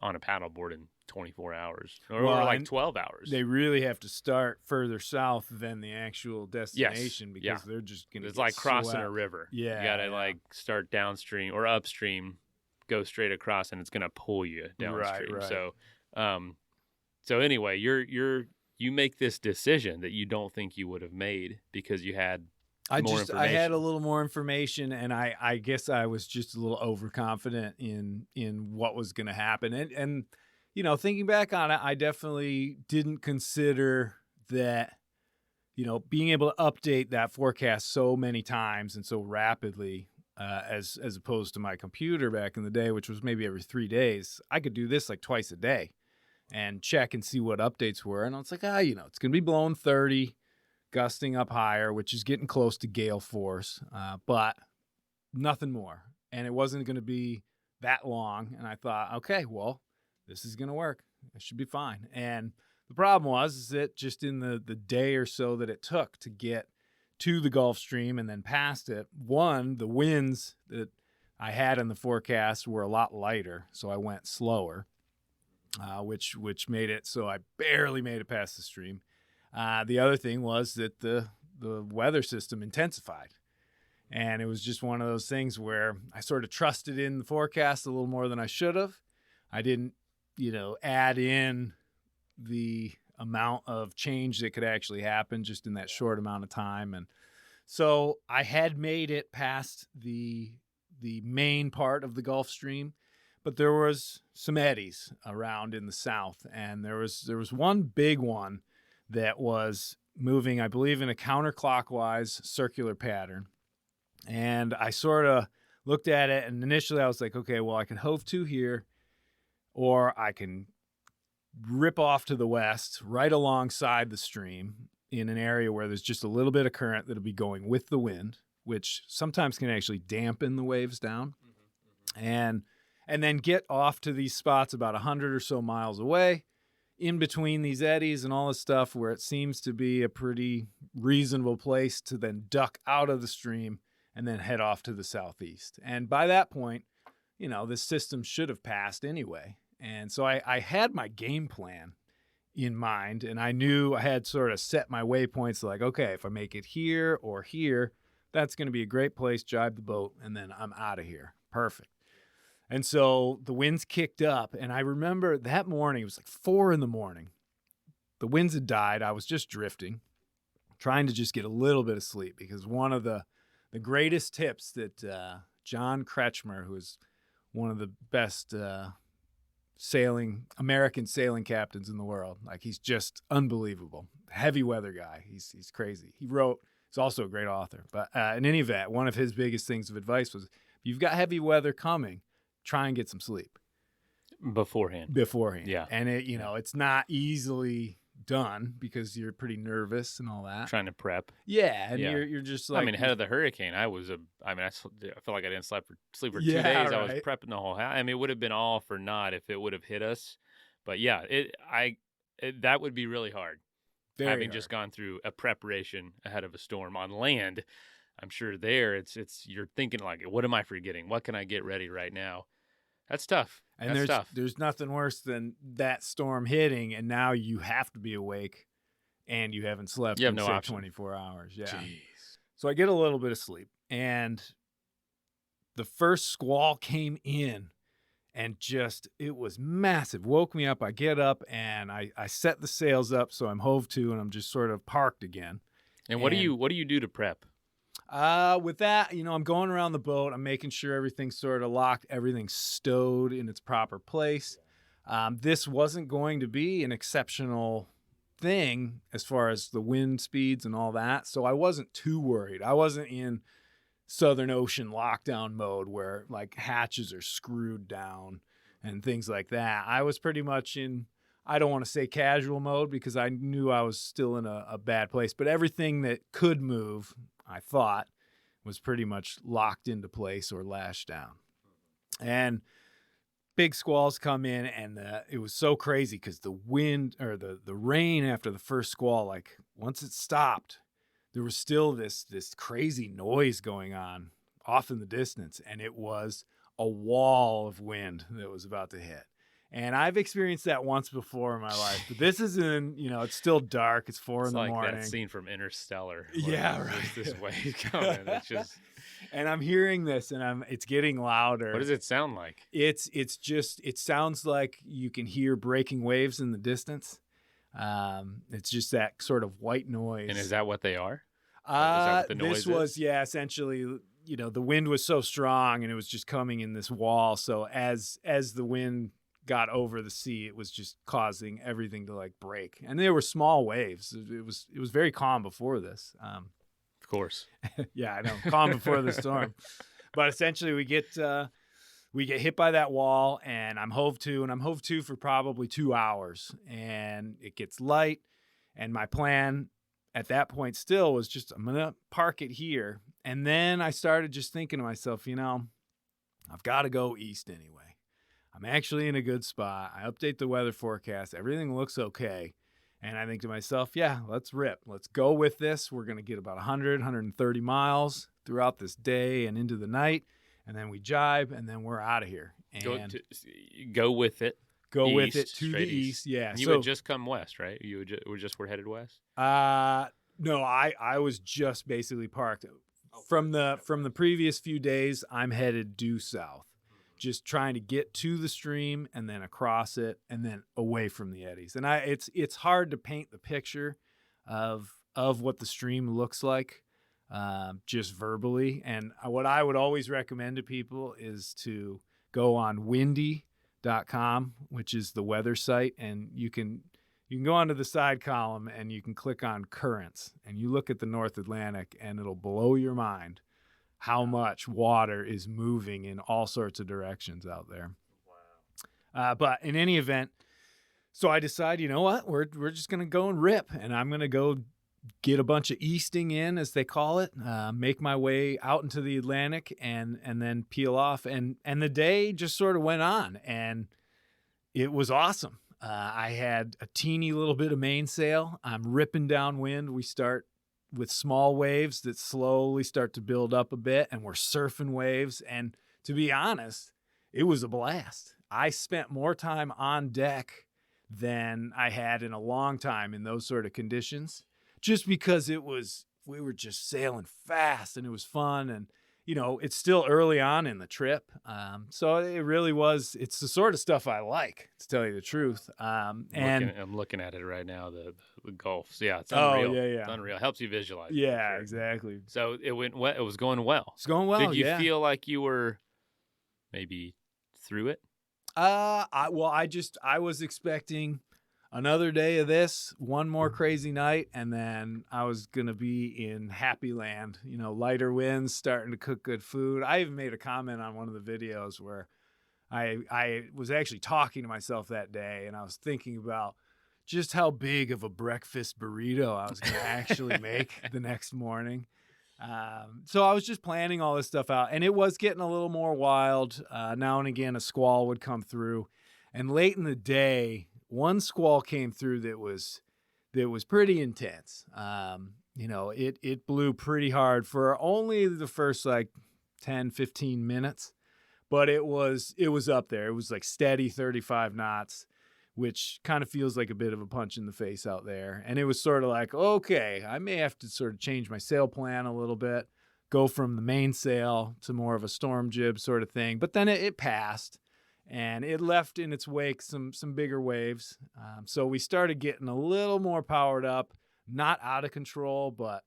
on a paddleboard in 24 hours or Well, like 12 hours. They really have to start further south than the actual destination because they're just going to It's like crossing a river. Yeah. You got to like start downstream or upstream, go straight across, and it's going to pull you downstream. Right. So anyway, you make this decision that you don't think you would have made because you had more information. I had a little more information, and I guess I was just a little overconfident in what was going to happen. And you know, thinking back on it, I definitely didn't consider that, you know, being able to update that forecast so many times and so rapidly, as opposed to my computer back in the day, which was maybe every 3 days. I could do this like twice a day and check and see what updates were. And I was like, you know, it's going to be blowing 30, gusting up higher, which is getting close to gale force, but nothing more. And it wasn't going to be that long. And I thought, okay, well, this is going to work. It should be fine. And the problem is that just in the day or so that it took to get to the Gulf Stream and then past it, the winds that I had in the forecast were a lot lighter, so I went slower, which made it so I barely made it past the stream. The other thing was that the weather system intensified. And it was just one of those things where I sort of trusted in the forecast a little more than I should have. I didn't, you know, add in the amount of change that could actually happen just in that short amount of time. And so I had made it past the main part of the Gulf Stream, but there was some eddies around in the south. And there was one big one that was moving, I believe, in a counterclockwise circular pattern. And I sort of looked at it, and initially I was like, okay, well, I can hove to here, or I can rip off to the west right alongside the stream in an area where there's just a little bit of current that'll be going with the wind, which sometimes can actually dampen the waves down. And then get off to these spots about 100 or so miles away in between these eddies and all this stuff where it seems to be a pretty reasonable place to then duck out of the stream and then head off to the southeast. And by that point, you know, this system should have passed anyway. And so I had my game plan in mind, and I knew I had sort of set my waypoints like, okay, if I make it here or here, that's going to be a great place, jibe the boat, and then I'm out of here. Perfect. And so the winds kicked up, and I remember that morning, it was like 4 a.m. The winds had died. I was just drifting, trying to just get a little bit of sleep, because one of the greatest tips that John Kretschmer, who is one of the best American sailing captains in the world, like, he's just unbelievable, heavy weather guy. He's crazy. He's also a great author. But in any event, one of his biggest things of advice was, if you've got heavy weather coming, try and get some sleep. beforehand. Yeah. And it's not easily done because you're pretty nervous and all that. Trying to prep. Yeah, and you're just like, ahead of the hurricane, I feel like I didn't sleep for 2 days. Right. I was prepping the whole house. I mean, it would have been all for naught if it would have hit us. But yeah, that would be really hard. Very having hard. Just gone through a preparation ahead of a storm on land. I'm sure there it's you're thinking like, what am I forgetting? What can I get ready right now? That's tough. And there's nothing worse than that storm hitting, and now you have to be awake, and you haven't slept in 24 hours. Yeah. Jeez. So I get a little bit of sleep, and the first squall came in, and it was massive. Woke me up. I get up, and I set the sails up, so I'm hove to, and I'm just sort of parked again. And what do you do to prep? With that, I'm going around the boat. I'm making sure everything's sort of locked, everything's stowed in its proper place. This wasn't going to be an exceptional thing as far as the wind speeds and all that, so I wasn't too worried. I wasn't in Southern Ocean lockdown mode where like hatches are screwed down and things like that. I was pretty much in, I don't want to say casual mode because I knew I was still in a bad place, but everything that could move, I thought, was pretty much locked into place or lashed down. And big squalls come in, and it was so crazy because the wind or the rain after the first squall, like once it stopped, there was still this crazy noise going on off in the distance, and it was a wall of wind that was about to hit. And I've experienced that once before in my life, but this is it's still dark. It's 4 in the morning. It's like that scene from Interstellar. Yeah, right. This wave coming. It's just, and I'm hearing this, and it's getting louder. What does it sound like? It sounds like you can hear breaking waves in the distance. It's just that sort of white noise. And is that what they are? Is that what the noise is? Essentially, the wind was so strong, and it was just coming in this wall. So as the wind got over the sea, it was just causing everything to like break, and they were small waves. It was very calm before this. Of course. Yeah, I know, calm before the storm. But essentially, we get hit by that wall, and I'm hove to for probably 2 hours, and it gets light. And my plan at that point still was just, I'm gonna park it here, and then I started just thinking to myself, I've got to go east anyway. I'm actually in a good spot. I update the weather forecast. Everything looks okay. And I think to myself, yeah, let's rip. Let's go with this. We're going to get about 130 miles throughout this day and into the night. And then we jibe, and then we're out of here. And go with it. Go east, with it to the east. Yeah. And you had just come west, right? You were headed west? No, I was just basically parked. From the previous few days, I'm headed due south. Just trying to get to the stream and then across it and then away from the eddies. And it's hard to paint the picture of what the stream looks like just verbally. And what I would always recommend to people is to go on windy.com, which is the weather site, and you can go onto the side column and you can click on currents, and you look at the North Atlantic, and it'll blow your mind how much water is moving in all sorts of directions out there. Wow. But in any event, so I decide, you know what, we're just going to go and rip, and I'm going to go get a bunch of easting in, as they call it, make my way out into the Atlantic, and then peel off. And the day just sort of went on, and it was awesome. I had a teeny little bit of mainsail. I'm ripping downwind. We start with small waves that slowly start to build up a bit, and we're surfing waves. And to be honest, it was a blast. I spent more time on deck than I had in a long time in those sort of conditions, just because we were just sailing fast, and it was fun. And, it's still early on in the trip. So it really was, it's the sort of stuff I like, to tell you the truth. I'm looking at it right now, the Gulfs. Yeah, it's unreal. Oh, yeah. It's unreal. Helps you visualize. Yeah, sure. exactly. So it went well. It was going well. It's going well. Did you feel like you were maybe through it? I was expecting another day of this, one more crazy night, and then I was going to be in happy land, lighter winds, starting to cook good food. I even made a comment on one of the videos where I was actually talking to myself that day, and I was thinking about just how big of a breakfast burrito I was going to actually make the next morning. So I was just planning all this stuff out, and it was getting a little more wild. Now and again, a squall would come through, and late in the day, one squall came through that was pretty intense. It blew pretty hard for only the first 10, 15 minutes, but it was up there. It was like steady 35 knots, which kind of feels like a bit of a punch in the face out there. And it was sort of like, okay, I may have to sort of change my sail plan a little bit, go from the mainsail to more of a storm jib sort of thing. But then it passed, and it left in its wake some bigger waves. So we started getting a little more powered up, not out of control, but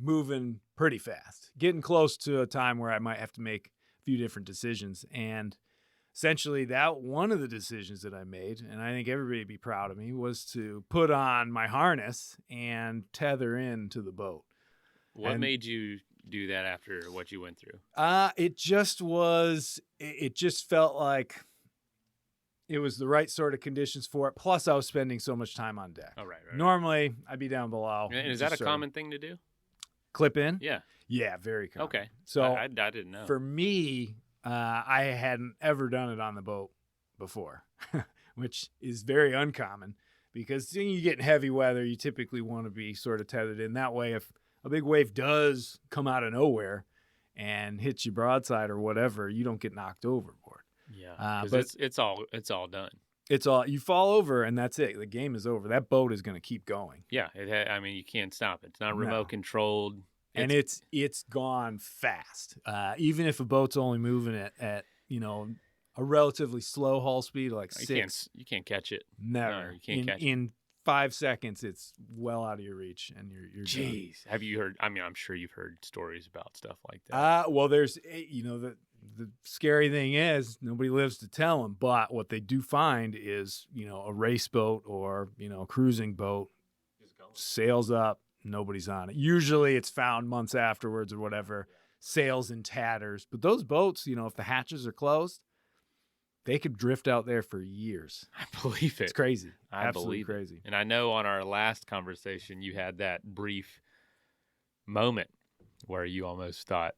moving pretty fast, getting close to a time where I might have to make a few different decisions. And essentially, that one of the decisions that I made, and I think everybody would be proud of me, was to put on my harness and tether into the boat. What made you do that after what you went through? It just felt like it was the right sort of conditions for it. Plus, I was spending so much time on deck. Oh, right. Normally, I'd be down below. And is that a common thing to do? Clip in? Yeah. Yeah, very common. Okay. So I didn't know. For me, I hadn't ever done it on the boat before, which is very uncommon because you get in heavy weather, you typically want to be sort of tethered in. That way, if a big wave does come out of nowhere and hits you broadside or whatever, you don't get knocked overboard. Yeah, but it's all done. It's all, you fall over and that's it. The game is over. That boat is going to keep going. Yeah, you can't stop it. It's not remote controlled. And it's gone fast. Even if a boat's only moving it at a relatively slow hull speed, like 6, you can't catch it. Never. No, you can't catch it. In 5 seconds, it's well out of your reach, and you're Jeez, have you heard? I mean, I'm sure you've heard stories about stuff like that. Well, there's the scary thing is nobody lives to tell them. But what they do find is a race boat or a cruising boat sails up. Nobody's on it. Usually it's found months afterwards or whatever, sails in tatters. But those boats, if the hatches are closed, they could drift out there for years. I believe it. It's crazy. I Absolutely believe crazy. It. And I know on our last conversation, you had that brief moment where you almost thought,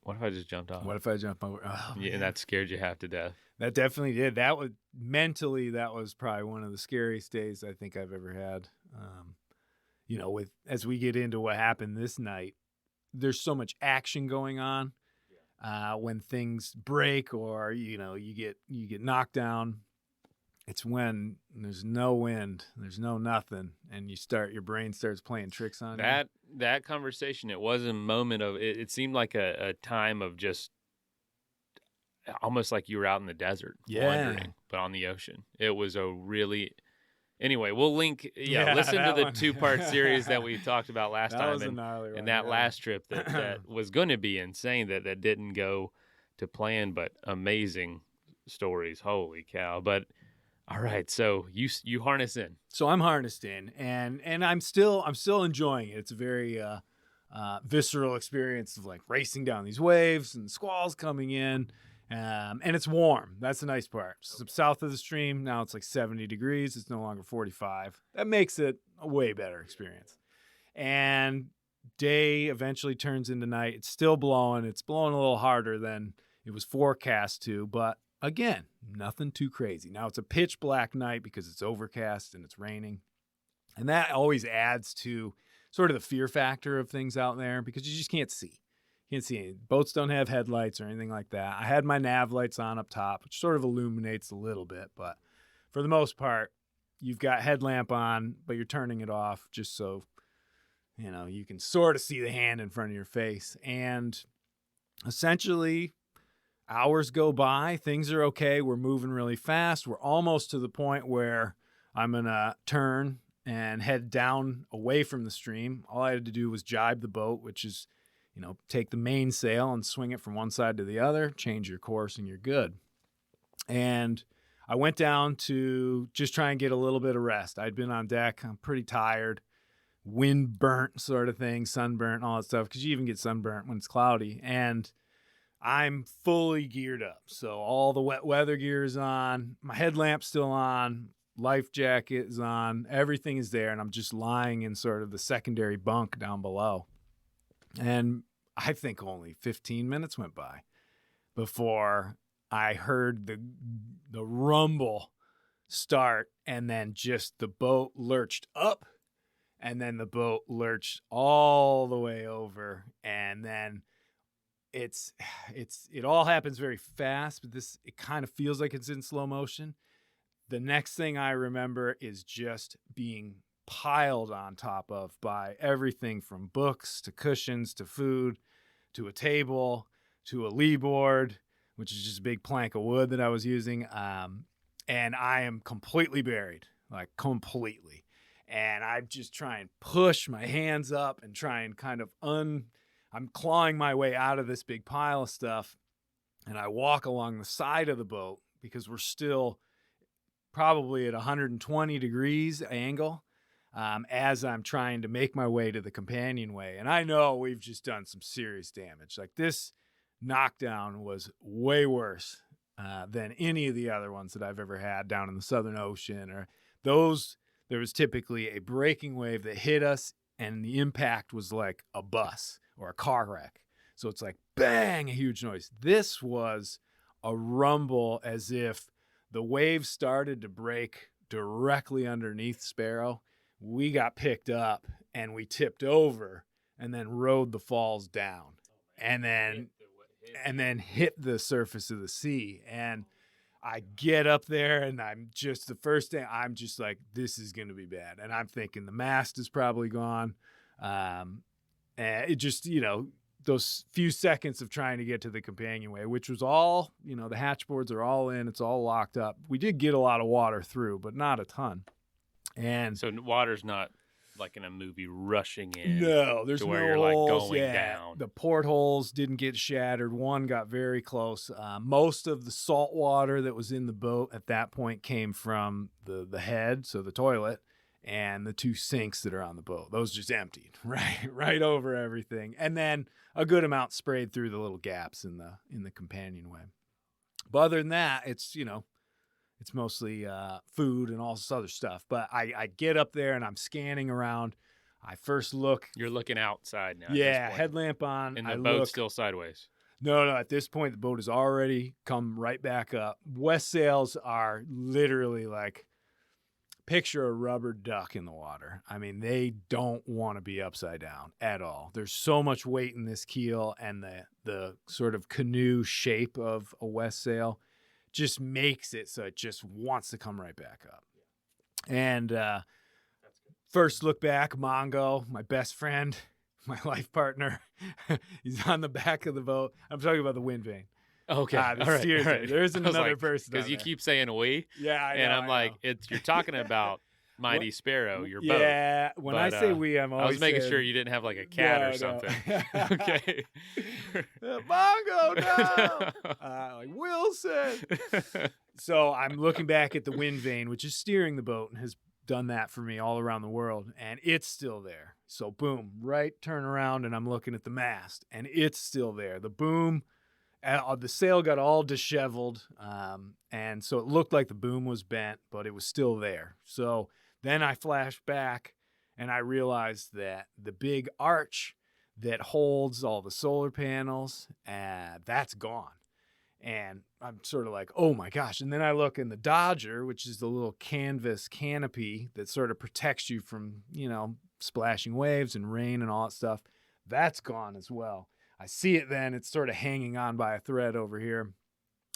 what if I just jumped off? What if I jump over? Oh, yeah, and that scared you half to death. That definitely did. That was probably one of the scariest days I think I've ever had. As we get into what happened this night, there's so much action going on. When things break or you get knocked down, it's when there's no wind, there's no nothing, and your brain starts playing tricks on you. That conversation, it was a moment of it seemed like a time of just almost like you were out in the desert wandering, but on the ocean. It was a really. Anyway, we'll link. Listen to the 2-part series that we talked about last time, and that last trip that was going to be insane that didn't go to plan, but amazing stories. Holy cow! But all right, so you harness in. So I'm harnessed in, and I'm still enjoying it. It's a very visceral experience of like racing down these waves and squalls coming in. And it's warm. That's the nice part. So south of the stream, now it's like 70 degrees. It's no longer 45. That makes it a way better experience. And day eventually turns into night. It's still blowing. It's blowing a little harder than it was forecast to. But again, nothing too crazy. Now it's a pitch black night because it's overcast and it's raining. And that always adds to sort of the fear factor of things out there because you just can't see. Can't see any. Boats don't have headlights or anything like that. I had my nav lights on up top, which sort of illuminates a little bit, but for the most part, you've got headlamp on, but you're turning it off just so you can sort of see the hand in front of your face. And essentially, hours go by, things are okay. We're moving really fast. We're almost to the point where I'm gonna turn and head down away from the stream. All I had to do was jibe the boat, which is take the mainsail and swing it from one side to the other, change your course, and you're good. And I went down to just try and get a little bit of rest. I'd been on deck. I'm pretty tired, wind burnt sort of thing, sunburnt, all that stuff, because you even get sunburnt when it's cloudy. And I'm fully geared up. So all the wet weather gear is on, my headlamp's still on, life jacket is on, everything is there, and I'm just lying in sort of the secondary bunk down below. And I think only 15 minutes went by before I heard the rumble start, and then just the boat lurched up, and then the boat lurched all the way over, and then it all happens very fast, but it kind of feels like it's in slow motion. The next thing I remember is just being piled on top of by everything from books to cushions to food to a table to a lee board, which is just a big plank of wood that I was using. And I am completely buried, like completely. And I just try and push my hands up and try and kind of I'm clawing my way out of this big pile of stuff. And I walk along the side of the boat because we're still probably at 120 degrees angle as I'm trying to make my way to the companionway. And I know we've just done some serious damage. Like, this knockdown was way worse than any of the other ones that I've ever had down in the Southern Ocean, or those. There was typically a breaking wave that hit us, and the impact was like a bus or a car wreck. So it's like bang, a huge noise. This was a rumble, as if the wave started to break directly underneath Sparrow. We got picked up and we tipped over and then rode the falls down, and then hit the surface of the sea. And I get up there, and I'm just, the first thing, I'm just like, this is going to be bad. And I'm thinking the mast is probably gone. And it just, those few seconds of trying to get to the companionway, which was all, the hatch boards are all in, it's all locked up. We did get a lot of water through, but not a ton. And so water's not like in a movie rushing in. No, there's to no where you're holes. like going Yeah. down. The portholes didn't get shattered. One got very close. Most of the salt water that was in the boat at that point came from the head, so the toilet, and the two sinks that are on the boat. Those just emptied right over everything, and then a good amount sprayed through the little gaps in the companionway. But other than that, it's it's mostly food and all this other stuff. But I get up there and I'm scanning around. I first look. You're looking outside now. Yeah, headlamp on. And the boat's still sideways. No. At this point, the boat has already come right back up. Westsails are literally like, picture a rubber duck in the water. I mean, they don't want to be upside down at all. There's so much weight in this keel, and the sort of canoe shape of a Westsail just makes it so it just wants to come right back up. And first look back, Mongo, my best friend, my life partner, he's on the back of the boat. I'm talking about the wind vane. Okay. All right. There isn't another like, person. Because you keep saying we. Yeah, I know. And I'm like, you're talking about Mighty Sparrow, your boat. Yeah, when I say we, I'm always I was making saying, sure you didn't have like a cat or something. Okay. Mongo, no! Like Wilson. So I'm looking back at the wind vane, which is steering the boat and has done that for me all around the world, and it's still there. So boom, right turn around, and I'm looking at the mast, and it's still there. The boom, the sail got all disheveled, and so it looked like the boom was bent, but it was still there. So then I flashed back, and I realized that the big arch that holds all the solar panels, that's gone. And I'm sort of like, oh my gosh. And then I look in the Dodger, which is the little canvas canopy that sort of protects you from, splashing waves and rain and all that stuff. That's gone as well. I see it then. It's sort of hanging on by a thread over here.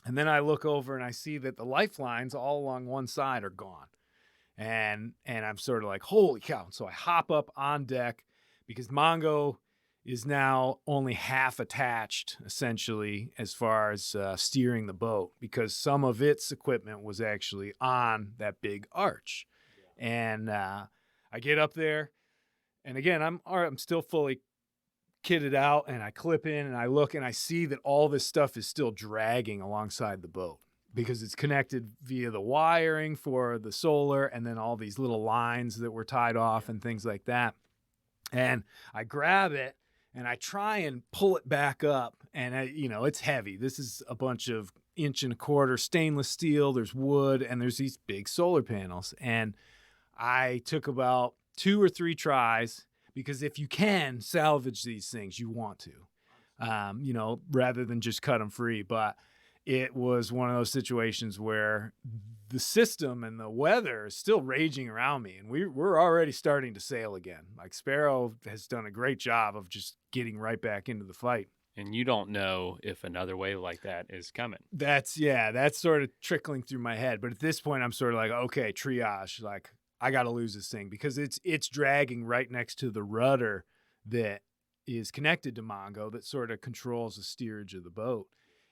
And then I look over and I see that the lifelines all along one side are gone. And I'm sort of like, holy cow. So I hop up on deck because Mongo is now only half attached, essentially, as far as steering the boat, because some of its equipment was actually on that big arch. Yeah. And I get up there, and again, I'm still fully kitted out, and I clip in, and I look, and I see that all this stuff is still dragging alongside the boat because it's connected via the wiring for the solar, and then all these little lines that were tied off and things like that. And I grab it, and I try and pull it back up, and it's heavy. This is a bunch of 1.25 inch stainless steel. There's wood, and there's these big solar panels. And I took about 2 or 3 tries, because if you can salvage these things, you want to, rather than just cut them free. But it was one of those situations where the system and the weather is still raging around me, and we're already starting to sail again. Like, Sparrow has done a great job of just getting right back into the fight. And you don't know if another wave like that is coming. That's sort of trickling through my head. But at this point, I'm sort of like, okay, triage. Like, I got to lose this thing, because it's dragging right next to the rudder that is connected to Mongo that sort of controls the steerage of the boat.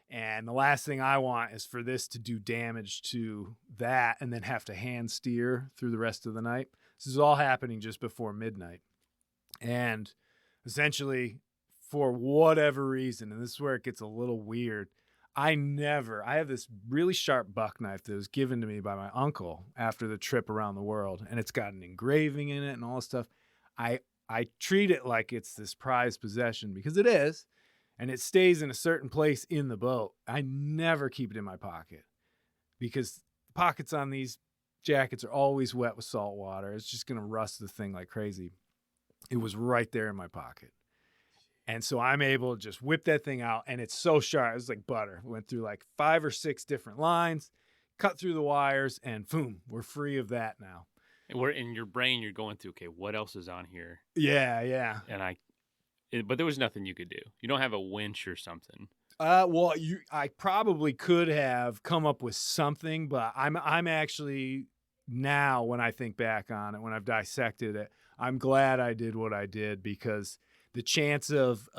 And the last thing I want is for this to do damage to that and then have to hand steer through the rest of the night. This is all happening just before midnight. And essentially, for whatever reason, and this is where it gets a little weird, I have this really sharp buck knife that was given to me by my uncle after the trip around the world, and it's got an engraving in it and all this stuff. I treat it like it's this prized possession, because it is, and it stays in a certain place in the boat. I never keep it in my pocket, because the pockets on these jackets are always wet with salt water. It's just going to rust the thing like crazy. It was right there in my pocket. And so I'm able to just whip that thing out, and it's so sharp. It was like butter. Went through like 5 or 6 different lines, cut through the wires, and boom, we're free of that now. And we're in your brain, you're going through, okay, what else is on here? Yeah. And but there was nothing you could do. You don't have a winch or something. I probably could have come up with something, but I'm actually, now when I think back on it, when I've dissected it, I'm glad I did what I did, because the chance of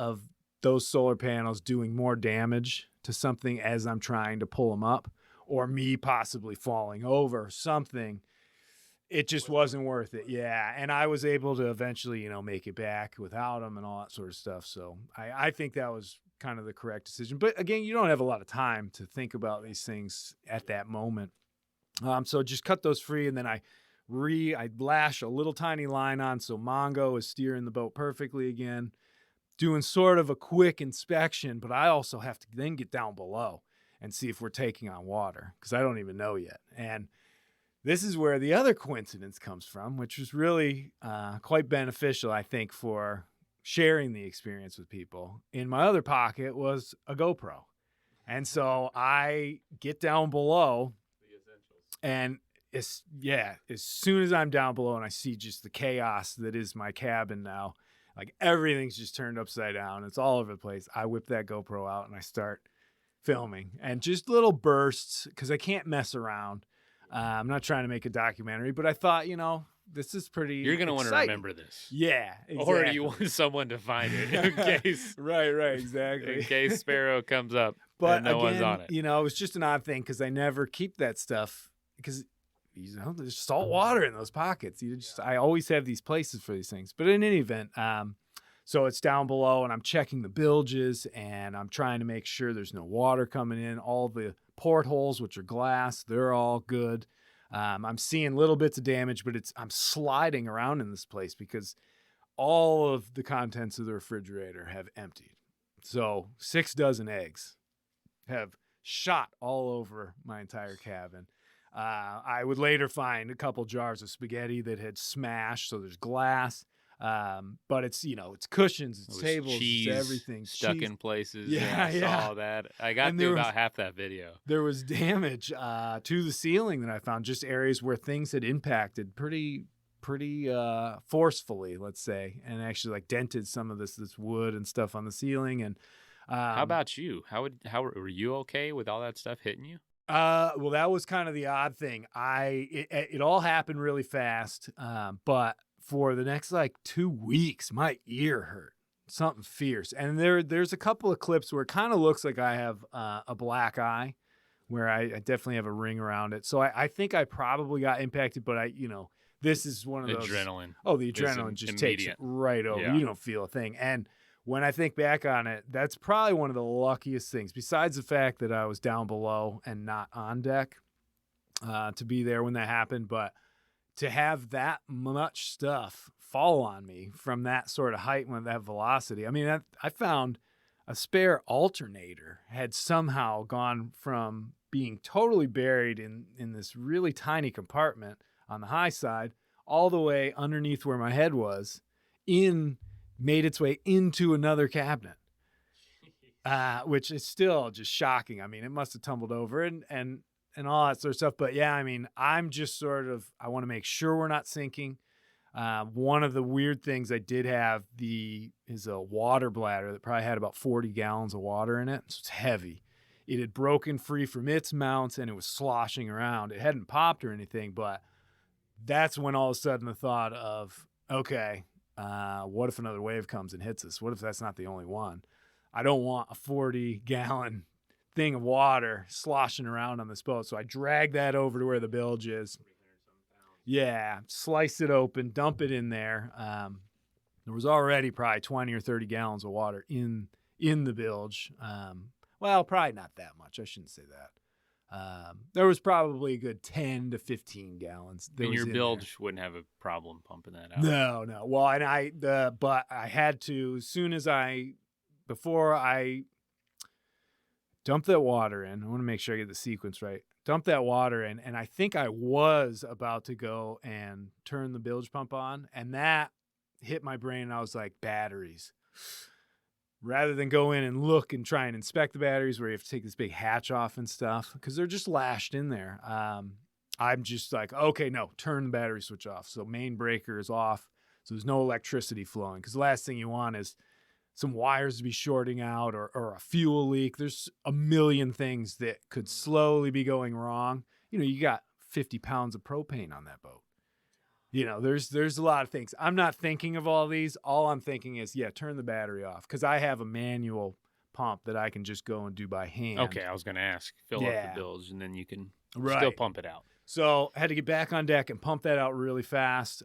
those solar panels doing more damage to something as I'm trying to pull them up, or me possibly falling over something, it just wasn't worth it. Yeah. And I was able to eventually, make it back without them and all that sort of stuff. So I think that was kind of the correct decision. But again, you don't have a lot of time to think about these things at that moment. So just cut those free, and then I lash a little tiny line on, so Mongo is steering the boat perfectly again, doing sort of a quick inspection, but I also have to then get down below and see if we're taking on water, because I don't even know yet. And this is where the other coincidence comes from, which was really quite beneficial, I think, for sharing the experience with people. In my other pocket was a GoPro. And so I get down below, and as soon as I'm down below and I see just the chaos that is my cabin now, like everything's just turned upside down, it's all over the place, I whip that GoPro out and I start filming, and just little bursts, because I can't mess around. I'm not trying to make a documentary, but I thought, this is pretty You're going to want to remember this. Yeah, exactly. Or do you want someone to find it in case? Right, exactly. In case Sparrow comes up, but and no one's on it. It was just an odd thing, because I never keep that stuff, because there's salt water in those pockets. I always have these places for these things. But in any event, so it's down below, and I'm checking the bilges, and I'm trying to make sure there's no water coming in. All the portholes, which are glass, they're all good. I'm seeing little bits of damage, but I'm sliding around in this place because all of the contents of the refrigerator have emptied. So 6 dozen eggs have shot all over my entire cabin. I would later find a couple jars of spaghetti that had smashed, so there's glass. But it's cushions, it's tables, cheese, it's everything stuck in places. Yeah, I saw that. I got through about half that video. There was damage to the ceiling that I found, just areas where things had impacted pretty forcefully, let's say, and actually like dented some of this wood and stuff on the ceiling. And how about you? How were you okay with all that stuff hitting you? Well, that was kind of the odd thing. It all happened really fast, but for the next 2 weeks, my ear hurt something fierce. And there's a couple of clips where it kind of looks like I have a black eye, where I definitely have a ring around it. So I think I probably got impacted, but this is one of those adrenaline. Oh, the adrenaline just takes it right over. Yeah. You don't feel a thing. And when I think back on it, that's probably one of the luckiest things, besides the fact that I was down below and not on deck, to be there when that happened. But to have that much stuff fall on me from that sort of height with that velocity, I mean, I found a spare alternator had somehow gone from being totally buried in this really tiny compartment on the high side all the way underneath where my head was, made its way into another cabinet, which is still just shocking. I mean, it must have tumbled over and all that sort of stuff. But yeah, I mean, I'm just sort of, I want to make sure we're not sinking. One of the weird things I did have is a water bladder that probably had about 40 gallons of water in it. So it's heavy. It had broken free from its mounts and it was sloshing around. It hadn't popped or anything, but that's when all of a sudden the thought of, okay, what if another wave comes and hits us? What if that's not the only one? I don't want a 40-gallon thing of water sloshing around on this boat. So I dragged that over to where the bilge is. Yeah, slice it open, dump it in there. There was already probably 20 or 30 gallons of water in the bilge. Well, probably not that much. I shouldn't say that. There was probably a good 10 to 15 gallons. And your bilge wouldn't have a problem pumping that out. No. Well, and but I had to, before I dump that water in, I want to make sure I get the sequence right. Dump that water in, and I think I was about to go and turn the bilge pump on, and that hit my brain, and I was like, batteries. Rather than go in and look and try and inspect the batteries where you have to take this big hatch off and stuff, because they're just lashed in there. I'm just like, okay, no, turn the battery switch off. So main breaker is off, so there's no electricity flowing, because the last thing you want is some wires to be shorting out or a fuel leak. There's a million things that could slowly be going wrong. You know, you got 50 pounds of propane on that boat. You know, there's a lot of things. I'm not thinking of all these. All I'm thinking is, turn the battery off, because I have a manual pump that I can just go and do by hand. Okay, I was going to ask. Fill up the bilge, and then you can still pump it out. So I had to get back on deck and pump that out really fast,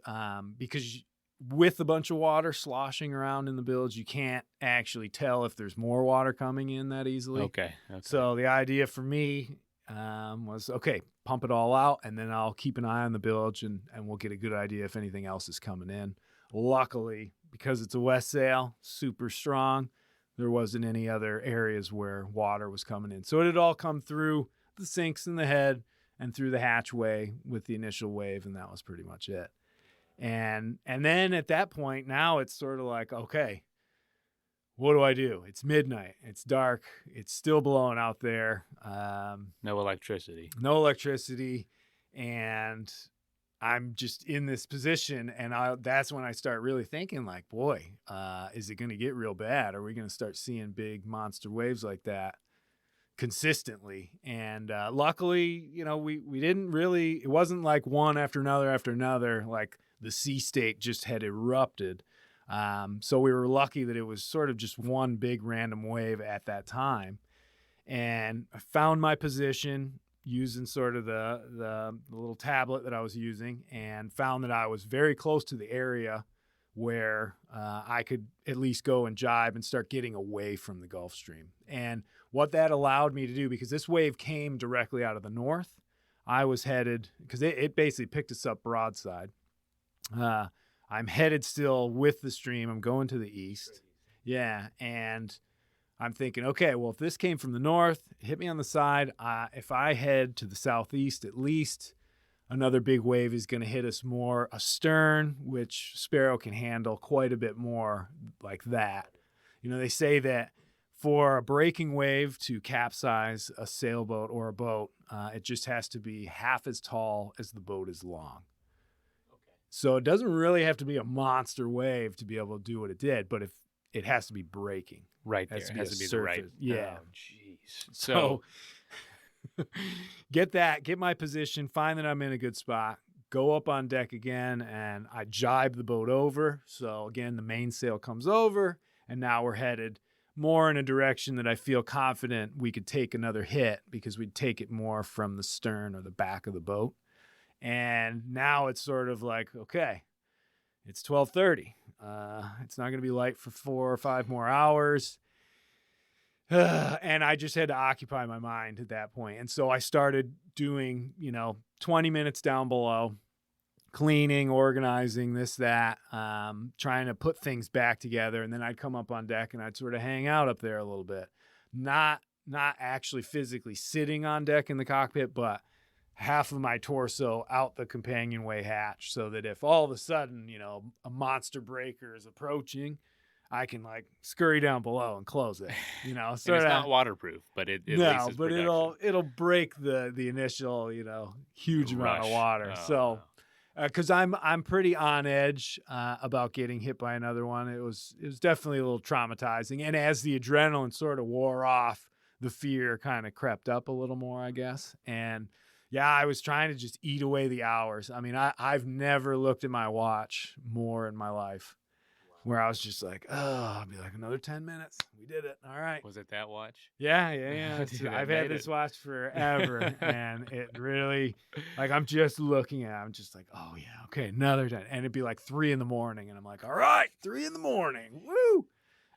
because with a bunch of water sloshing around in the bilge, you can't actually tell if there's more water coming in that easily. Okay. So the idea for me was, okay, pump it all out, and then I'll keep an eye on the bilge, and we'll get a good idea if anything else is coming in. Luckily, because it's a Westsail, super strong, there wasn't any other areas where water was coming in. So it had all come through the sinks in the head and through the hatchway with the initial wave, and that was pretty much it. And then at that point, now it's sort of like, okay, what do I do? It's midnight. It's dark. It's still blowing out there. No electricity. And I'm just in this position. And that's when I start really thinking, like, boy, is it going to get real bad? Are we going to start seeing big monster waves like that consistently? And luckily, we didn't really, it wasn't like one after another, like the sea state just had erupted. So we were lucky that it was sort of just one big random wave at that time. And I found my position using sort of the little tablet that I was using, and found that I was very close to the area where I could at least go and jibe and start getting away from the Gulf Stream. And what that allowed me to do, because this wave came directly out of the north, I was headed, because it basically picked us up broadside. I'm headed still with the stream. I'm going to the east. Yeah. And I'm thinking, okay, well, if this came from the north, hit me on the side. If I head to the southeast, at least another big wave is going to hit us more astern, which Sparrow can handle quite a bit more like that. They say that for a breaking wave to capsize a sailboat or a boat, it just has to be half as tall as the boat is long. So it doesn't really have to be a monster wave to be able to do what it did, but if it has to be breaking. Right there. It has to be the right. Yeah. Oh, jeez. So get my position, find that I'm in a good spot, go up on deck again, and I jibe the boat over. So again, the mainsail comes over, and now we're headed more in a direction that I feel confident we could take another hit, because we'd take it more from the stern or the back of the boat. And now it's sort of like, okay, it's 12:30. It's not going to be light for 4 or 5 more hours. And I just had to occupy my mind at that point. And so I started doing, 20 minutes down below, cleaning, organizing, this, that, trying to put things back together. And then I'd come up on deck and I'd sort of hang out up there a little bit. Not actually physically sitting on deck in the cockpit, but half of my torso out the companionway hatch, so that if all of a sudden, a monster breaker is approaching, I can like scurry down below and close it. It's not waterproof, but it at least is protection. it'll break the initial, huge amount of water. So because I'm pretty on edge about getting hit by another one. It was definitely a little traumatizing. And as the adrenaline sort of wore off, the fear kind of crept up a little more, I guess. And yeah, I was trying to just eat away the hours. I mean, I've never looked at my watch more in my life, where I was just like, oh, I'll be like, another 10 minutes. We did it. All right. Was it that watch? Yeah. Dude, I've had this watch forever. And it really, like, I'm just looking at it. I'm just like, oh, yeah, okay, another 10. And it'd be like 3 a.m. And I'm like, all right, 3 a.m. Woo.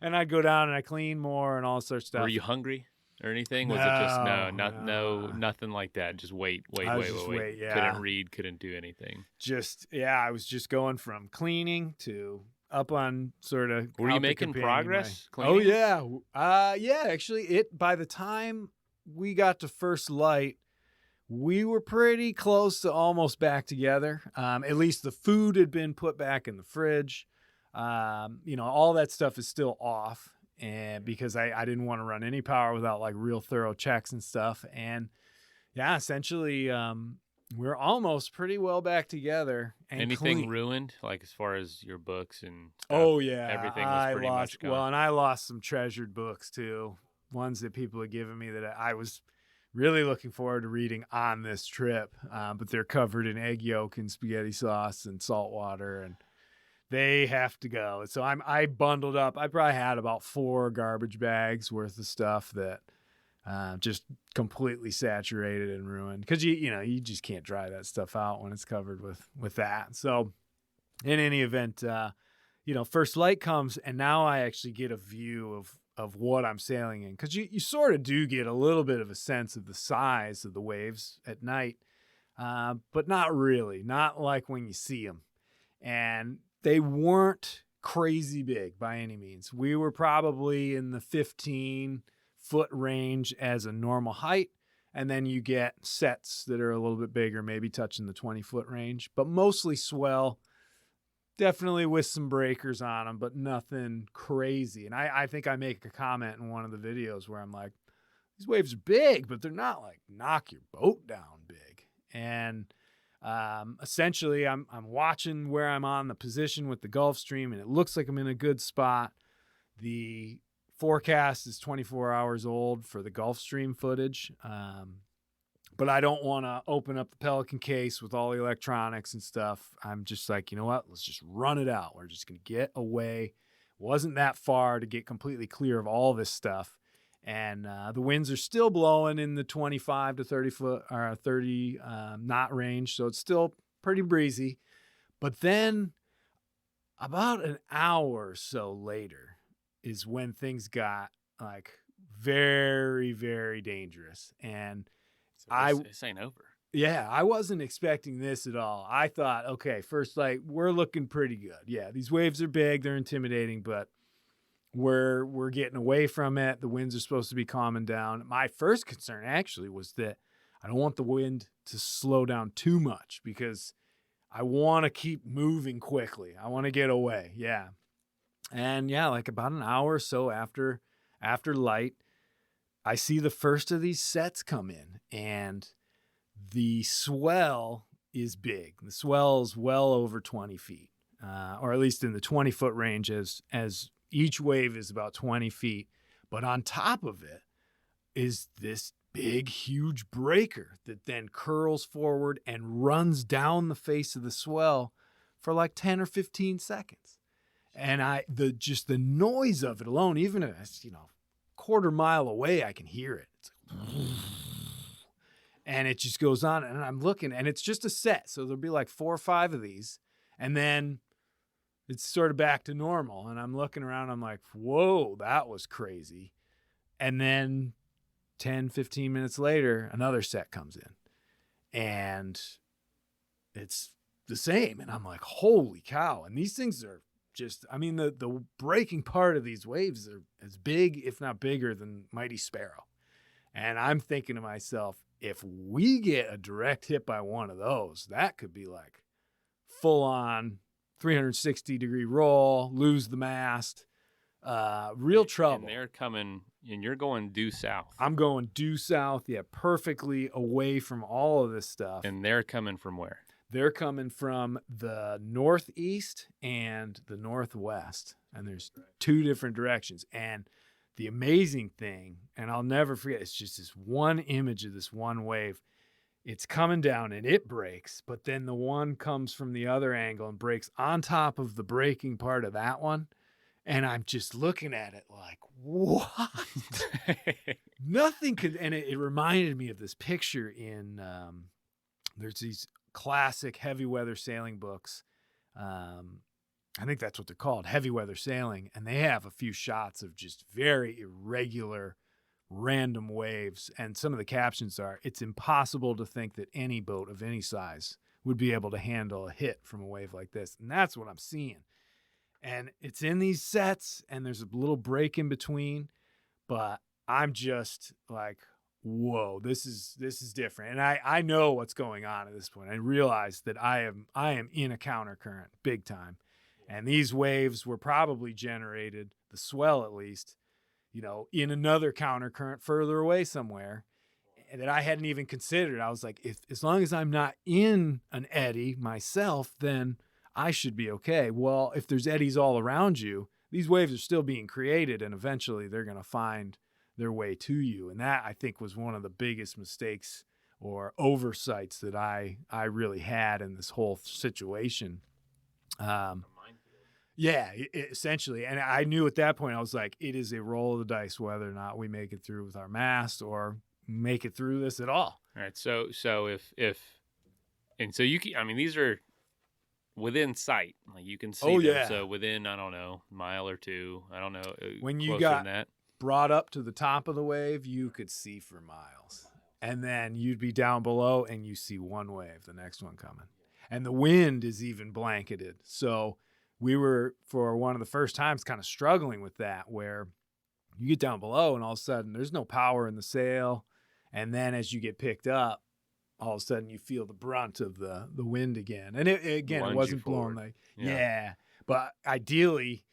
And I'd go down and I clean more and all sorts of stuff. Were you hungry or anything? Was it just nothing like that? Just wait. Yeah. Couldn't read, couldn't do anything. I was just going from cleaning to up on sort of. Were you making progress? Oh yeah. Actually, by the time we got to first light, we were pretty close to almost back together. At least the food had been put back in the fridge. All that stuff is still off, and because I didn't want to run any power without like real thorough checks and stuff. And yeah, essentially, we're almost pretty well back together. And anything ruined, like as far as your books and stuff? Oh yeah, everything was pretty much gone. Well, and I lost some treasured books too, ones that people had given me that I was really looking forward to reading on this trip, but they're covered in egg yolk and spaghetti sauce and salt water, and they have to go. So I bundled up. I probably had about 4 garbage bags worth of stuff that just completely saturated and ruined, because you just can't dry that stuff out when it's covered with that. So in any event, first light comes, and now I actually get a view of what I'm sailing in, because you sort of do get a little bit of a sense of the size of the waves at night, but not really, not like when you see them. And they weren't crazy big by any means. We were probably in the 15-foot range as a normal height, and then you get sets that are a little bit bigger, maybe touching the 20-foot range, but mostly swell, definitely with some breakers on them, but nothing crazy. And I think I make a comment in one of the videos where I'm like, these waves are big, but they're not like knock your boat down big. And essentially I'm watching where I'm on the position with the Gulf Stream, and it looks like I'm in a good spot. The forecast is 24 hours old for the Gulf Stream footage. But I don't want to open up the Pelican case with all the electronics and stuff. I'm just like, you know what? Let's just run it out. We're just going to get away. Wasn't that far to get completely clear of all this stuff. And the winds are still blowing in the 25 to 30 foot or 30 knot range. So it's still pretty breezy. But then about an hour or so later is when things got like very, very dangerous. And this ain't over. Yeah, I wasn't expecting this at all. I thought, okay, first light, we're looking pretty good. Yeah, these waves are big, they're intimidating, but we're getting away from it. The winds are supposed to be calming down. My first concern actually was that I don't want the wind to slow down too much, because I want to keep moving quickly. I want to get away. Yeah. And yeah, like about an hour or so after light, I see the first of these sets come in, and the swell is big. The swell is well over 20 feet, or at least in the 20-foot range, as each wave is about 20 feet. But on top of it is this big, huge breaker that then curls forward and runs down the face of the swell for like 10 or 15 seconds. And the noise of it alone, even if it's, quarter mile away, I can hear it. It's like, and it just goes on, and I'm looking, and it's just a set. So there'll be like 4 or 5 of these, and then it's sort of back to normal. And I'm looking around, I'm like, whoa, that was crazy. And then 10, 15 minutes later, another set comes in, and it's the same. And I'm like, holy cow. And these things are just, I mean, the breaking part of these waves are as big, if not bigger, than Mighty Sparrow. And I'm thinking to myself, if we get a direct hit by one of those, that could be like full on 360-degree roll, lose the mast, real trouble. And they're coming, and you're going due south. I'm going due south, yeah, perfectly away from all of this stuff. And they're coming from where? They're coming from the northeast and the northwest, and there's two different directions. And the amazing thing, and I'll never forget, it's just this one image of this one wave. It's coming down and it breaks, but then the one comes from the other angle and breaks on top of the breaking part of that one. And I'm just looking at it like, what? Nothing could, and it reminded me of this picture in, there's these classic heavy weather sailing books. I think that's what they're called, heavy weather sailing. And they have a few shots of just very irregular, random waves. And some of the captions are, it's impossible to think that any boat of any size would be able to handle a hit from a wave like this. And that's what I'm seeing. And it's in these sets, and there's a little break in between, but I'm just like, whoa, this is different. And I know what's going on at this point. I realize that I am in a counter current big time. And these waves were probably generated, the swell at least, in another counter current further away somewhere that I hadn't even considered. I was like, as long as I'm not in an eddy myself, then I should be okay. Well, if there's eddies all around you, these waves are still being created, and eventually they're going to find their way to you. And that, I think, was one of the biggest mistakes or oversights that I really had in this whole situation. Yeah, essentially. And I knew at that point, I was like, it is a roll of the dice whether or not we make it through with our mast or make it through this at all. All right. So if you can, I mean, these are within sight. Like you can see them. Yeah. So within, I don't know, mile or two. I don't know. When you closer got than that. brought up to the top of the wave, you could see for miles. And then you'd be down below and you see one wave, the next one coming. And the wind is even blanketed. So we were, for one of the first times, kind of struggling with that, where you get down below and all of a sudden there's no power in the sail. And then as you get picked up, all of a sudden you feel the brunt of the wind again. And it wasn't blowing like, yeah. But ideally,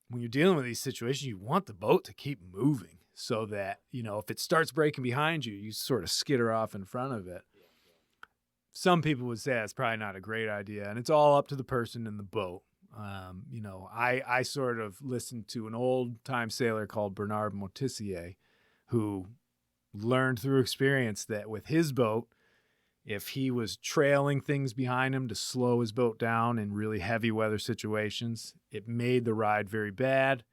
when you're dealing with these situations, you want the boat to keep moving so that, if it starts breaking behind you, you sort of skitter off in front of it. Some people would say that's probably not a great idea, and it's all up to the person in the boat. I sort of listened to an old-time sailor called Bernard Moitessier, who learned through experience that with his boat, if he was trailing things behind him to slow his boat down in really heavy weather situations, it made the ride very bad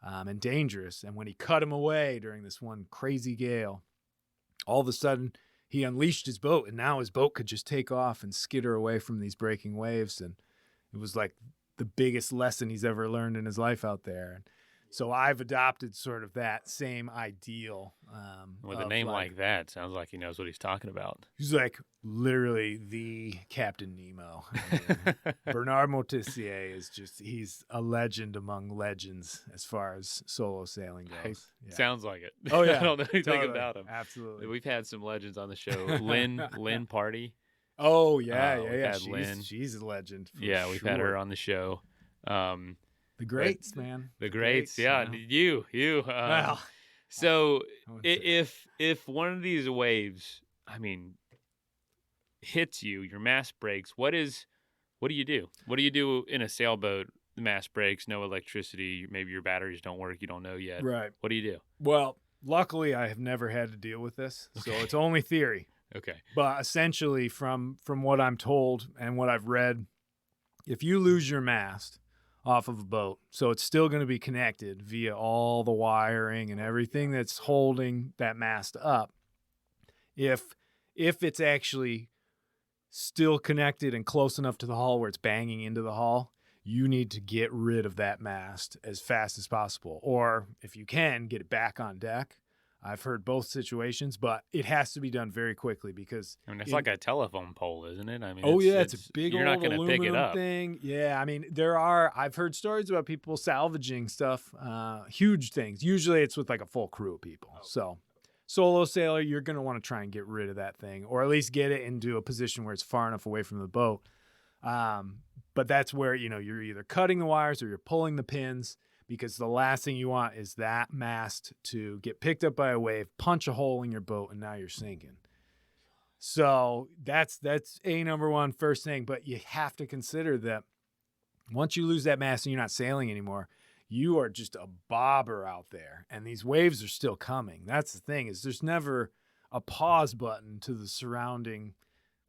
and dangerous. And when he cut him away during this one crazy gale, all of a sudden he unleashed his boat, and now his boat could just take off and skitter away from these breaking waves. And it was like the biggest lesson he's ever learned in his life out there. And so I've adopted sort of that same ideal. With a name like that, sounds like he knows what he's talking about. He's like literally the Captain Nemo. Bernard Moitessier is he's a legend among legends as far as solo sailing goes. Yeah. Sounds like it. Oh, yeah. I don't know anything Totally. about him. Absolutely. We've had some legends on the show. Lynn Party. Oh, yeah. We've had Lynn. She's a legend. We've had her on the show. The greats, man. The greats, yeah. You. Well, so if one of these waves, hits you, your mast breaks, what do you do? What do you do in a sailboat? The mast breaks, no electricity, maybe your batteries don't work, you don't know yet. Right. What do you do? Well, luckily I have never had to deal with this, so it's only theory. Okay. But essentially from what I'm told and what I've read, if you lose your mast off of a boat, so it's still going to be connected via all the wiring and everything that's holding that mast up. If it's actually still connected and close enough to the hull where it's banging into the hull, you need to get rid of that mast as fast as possible. Or if you can, get it back on deck. I've heard both situations, but it has to be done very quickly because I mean, it's like a telephone pole, isn't it? I mean, it's a big you're old not gonna pick it aluminum up. thing. Yeah, I mean, I've heard stories about people salvaging stuff, huge things. Usually it's with like a full crew of people. So solo sailor, you're going to want to try and get rid of that thing, or at least get it into a position where it's far enough away from the boat. But that's where, you're either cutting the wires or you're pulling the pins, because the last thing you want is that mast to get picked up by a wave, punch a hole in your boat, and now you're sinking. So that's a number one first thing. But you have to consider that once you lose that mast and you're not sailing anymore, you are just a bobber out there, and these waves are still coming. That's the thing, is there's never a pause button to the surrounding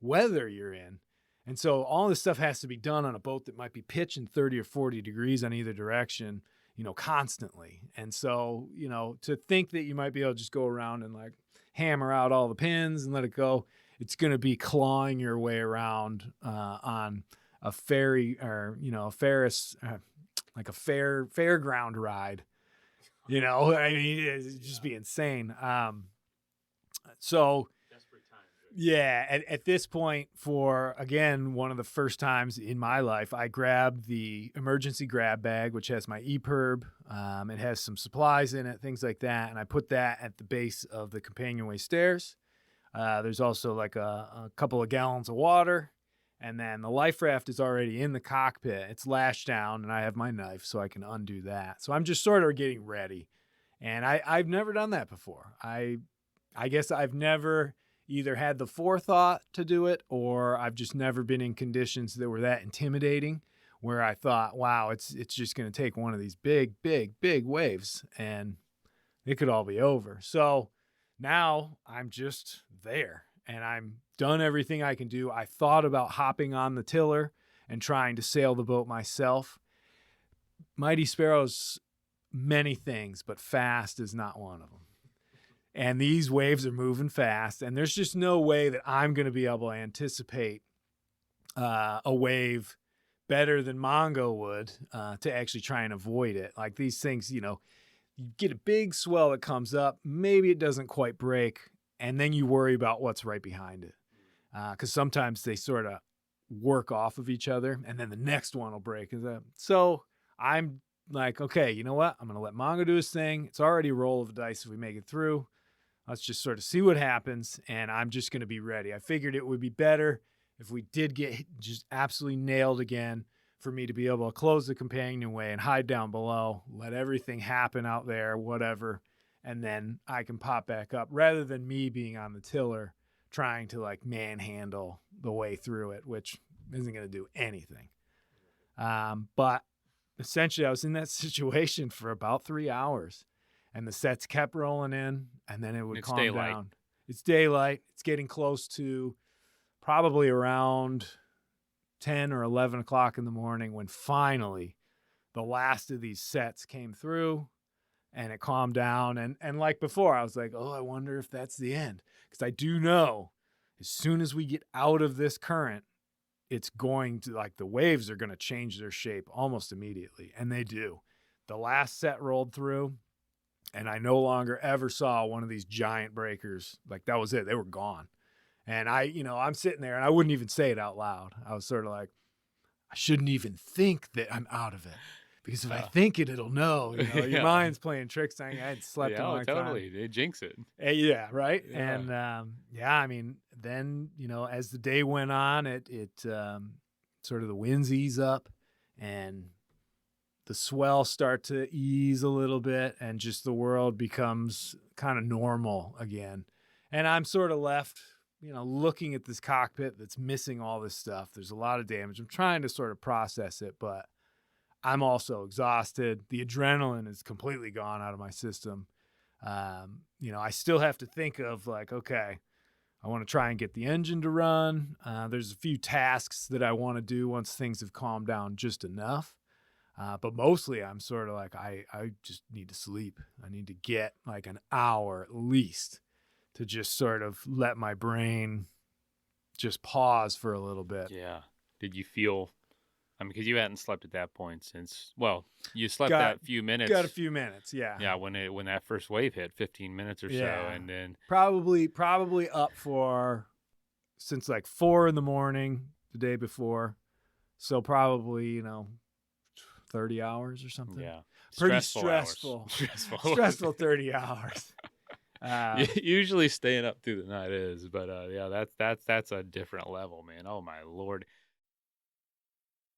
weather you're in. And so all this stuff has to be done on a boat that might be pitching 30 or 40 degrees on either direction, constantly. And so, to think that you might be able to just go around and like hammer out all the pins and let it go, it's going to be clawing your way around on a ferry or, a Ferris, like a fairground ride. I mean, it'd just be insane. So yeah, at this point, for, again, one of the first times in my life, I grabbed the emergency grab bag, which has my EPIRB. It has some supplies in it, things like that. And I put that at the base of the companionway stairs. There's also like a couple of gallons of water. And then the life raft is already in the cockpit. It's lashed down, and I have my knife so I can undo that. So I'm just sort of getting ready. And I've never done that before. I guess I've never either had the forethought to do it, or I've just never been in conditions that were that intimidating where I thought, wow, it's just going to take one of these big waves and it could all be over. So now I'm just there, and I'm done everything I can do. I thought about hopping on the tiller and trying to sail the boat myself. Mighty Sparrow's many things, but fast is not one of them. And these waves are moving fast, and there's just no way that I'm going to be able to anticipate a wave better than Mongo would to actually try and avoid it. Like these things, you get a big swell that comes up, maybe it doesn't quite break, and then you worry about what's right behind it. Because sometimes they sort of work off of each other, and then the next one will break. So I'm like, okay, you know what? I'm going to let Mongo do his thing. It's already a roll of the dice if we make it through. Let's just sort of see what happens, and I'm just going to be ready. I figured it would be better if we did get just absolutely nailed again for me to be able to close the companionway and hide down below, let everything happen out there, whatever, and then I can pop back up rather than me being on the tiller trying to like manhandle the way through it, which isn't going to do anything. But essentially I was in that situation for about 3 hours. And the sets kept rolling in, and then it would calm down. It's daylight. It's getting close to probably around 10 or 11 o'clock in the morning when finally the last of these sets came through, and it calmed down. And like before, I was like, oh, I wonder if that's the end. Because I do know as soon as we get out of this current, it's going to, like, the waves are going to change their shape almost immediately. And they do. The last set rolled through, and I no longer ever saw one of these giant breakers. Like, that was it. They were gone. And I'm sitting there, and I wouldn't even say it out loud. I was sort of like, I shouldn't even think that I'm out of it. Because if I think it, it'll know. Your mind's playing tricks. I hadn't slept in a long time. Totally. They jinx it. Yeah, right? Yeah. And, I mean, then, as the day went on, it sort of the winds ease up, and the swell start to ease a little bit, and just the world becomes kind of normal again. And I'm sort of left, looking at this cockpit that's missing all this stuff. There's a lot of damage. I'm trying to sort of process it, but I'm also exhausted. The adrenaline is completely gone out of my system. I still have to think of like, okay, I want to try and get the engine to run. There's a few tasks that I want to do once things have calmed down just enough. But mostly I'm sort of like, I just need to sleep. I need to get like an hour at least to just sort of let my brain just pause for a little bit. Yeah. Did you feel, I mean, because you hadn't slept at that point since, well, you slept Got- that few minutes. Got a few minutes, yeah. Yeah, when that first wave hit, 15 minutes or so, and then probably up for since like 4 a.m. the day before, so probably 30 hours or something. yeah, Pretty stressful. stressful 30 hours. Usually staying up through the night is, but yeah, that's a different level, man. Oh my Lord.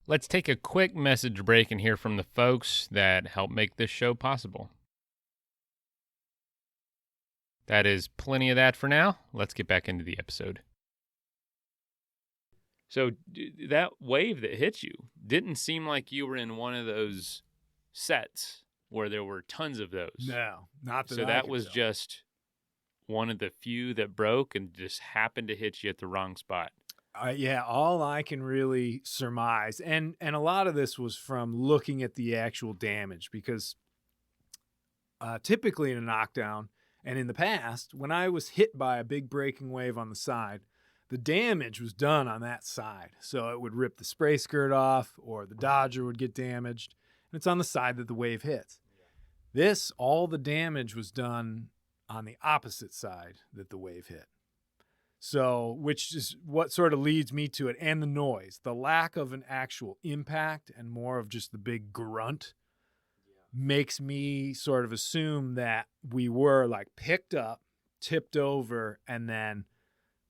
Let's take a quick message break and hear from the folks that help make this show possible. That is plenty of that for now. Let's get back into the episode. So that wave that hit you didn't seem like you were in one of those sets where there were tons of those. No, not that. So that was just one of the few that broke and just happened to hit you at the wrong spot. Yeah, all I can really surmise, and a lot of this was from looking at the actual damage, because typically in a knockdown, and in the past, when I was hit by a big breaking wave on the side, the damage was done on that side. So it would rip the spray skirt off, or the dodger would get damaged, and it's on the side that the wave hits. This, all the damage was done on the opposite side that the wave hit. So, which is what sort of leads me to it, and the noise, the lack of an actual impact and more of just the big grunt makes me sort of assume that we were like picked up, tipped over, and then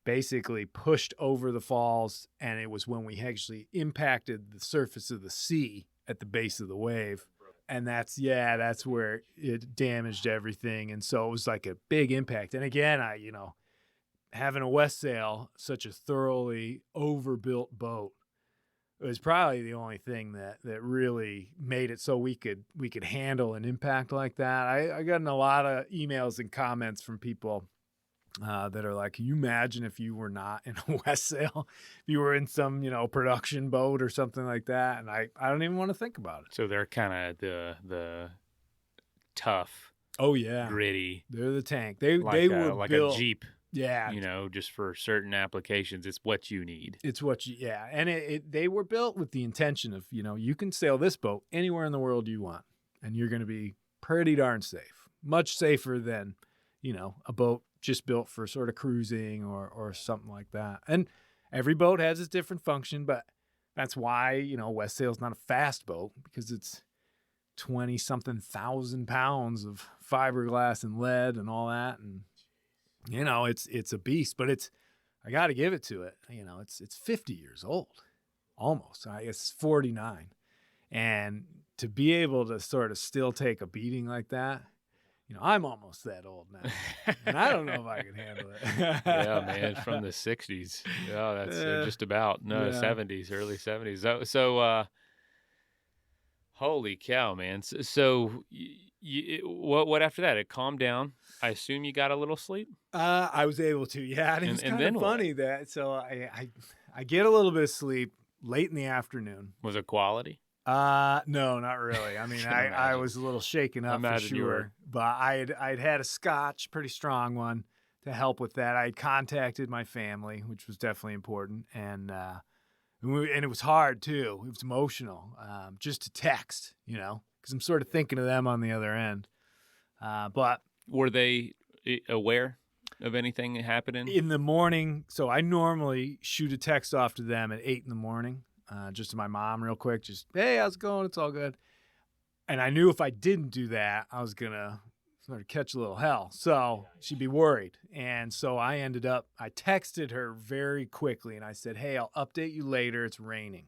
basically pushed over the falls. And it was when we actually impacted the surface of the sea at the base of the wave. And that's where it damaged everything. And so it was like a big impact. And again, having a Westsail, such a thoroughly overbuilt boat, was probably the only thing that really made it so we could handle an impact like that. I gotten a lot of emails and comments from people that are like, can you imagine if you were not in a Westsail, if you were in some, production boat or something like that? And I don't even want to think about it. So they're kind of the tough, oh yeah, gritty. They're the tank. They were like built, a Jeep. Yeah. Just for certain applications, it's what you need. It's what and they were built with the intention of, you can sail this boat anywhere in the world you want, and you're going to be pretty darn safe. Much safer than, a boat just built for sort of cruising or something like that. And every boat has its different function, but that's why, Westsail's not a fast boat, because it's 20-something thousand pounds of fiberglass and lead and all that. And it's a beast, but I got to give it to it. It's 50 years old, almost. I guess it's 49. And to be able to sort of still take a beating like that, I'm almost that old now. And I don't know if I can handle it. Yeah, man, from the 60s. Yeah, that's just about, 70s, early 70s. So holy cow, man. So what after that? It calmed down. I assume you got a little sleep? I was able to, yeah. And it's kind of funny that, so I get a little bit of sleep late in the afternoon. Was it quality? No, not really. I mean, I was a little shaken up for sure, but I'd had a scotch, pretty strong one, to help with that. I had contacted my family, which was definitely important. And it was hard too. It was emotional, just to text, because I'm sort of thinking of them on the other end. But were they aware of anything happening in the morning? So I normally shoot a text off to them at 8 a.m, just to my mom real quick. Just, hey, how's it going? It's all good. And I knew if I didn't do that, I was going to sort of catch a little hell. So she'd be worried. And so I texted her very quickly and I said, hey, I'll update you later. It's raining.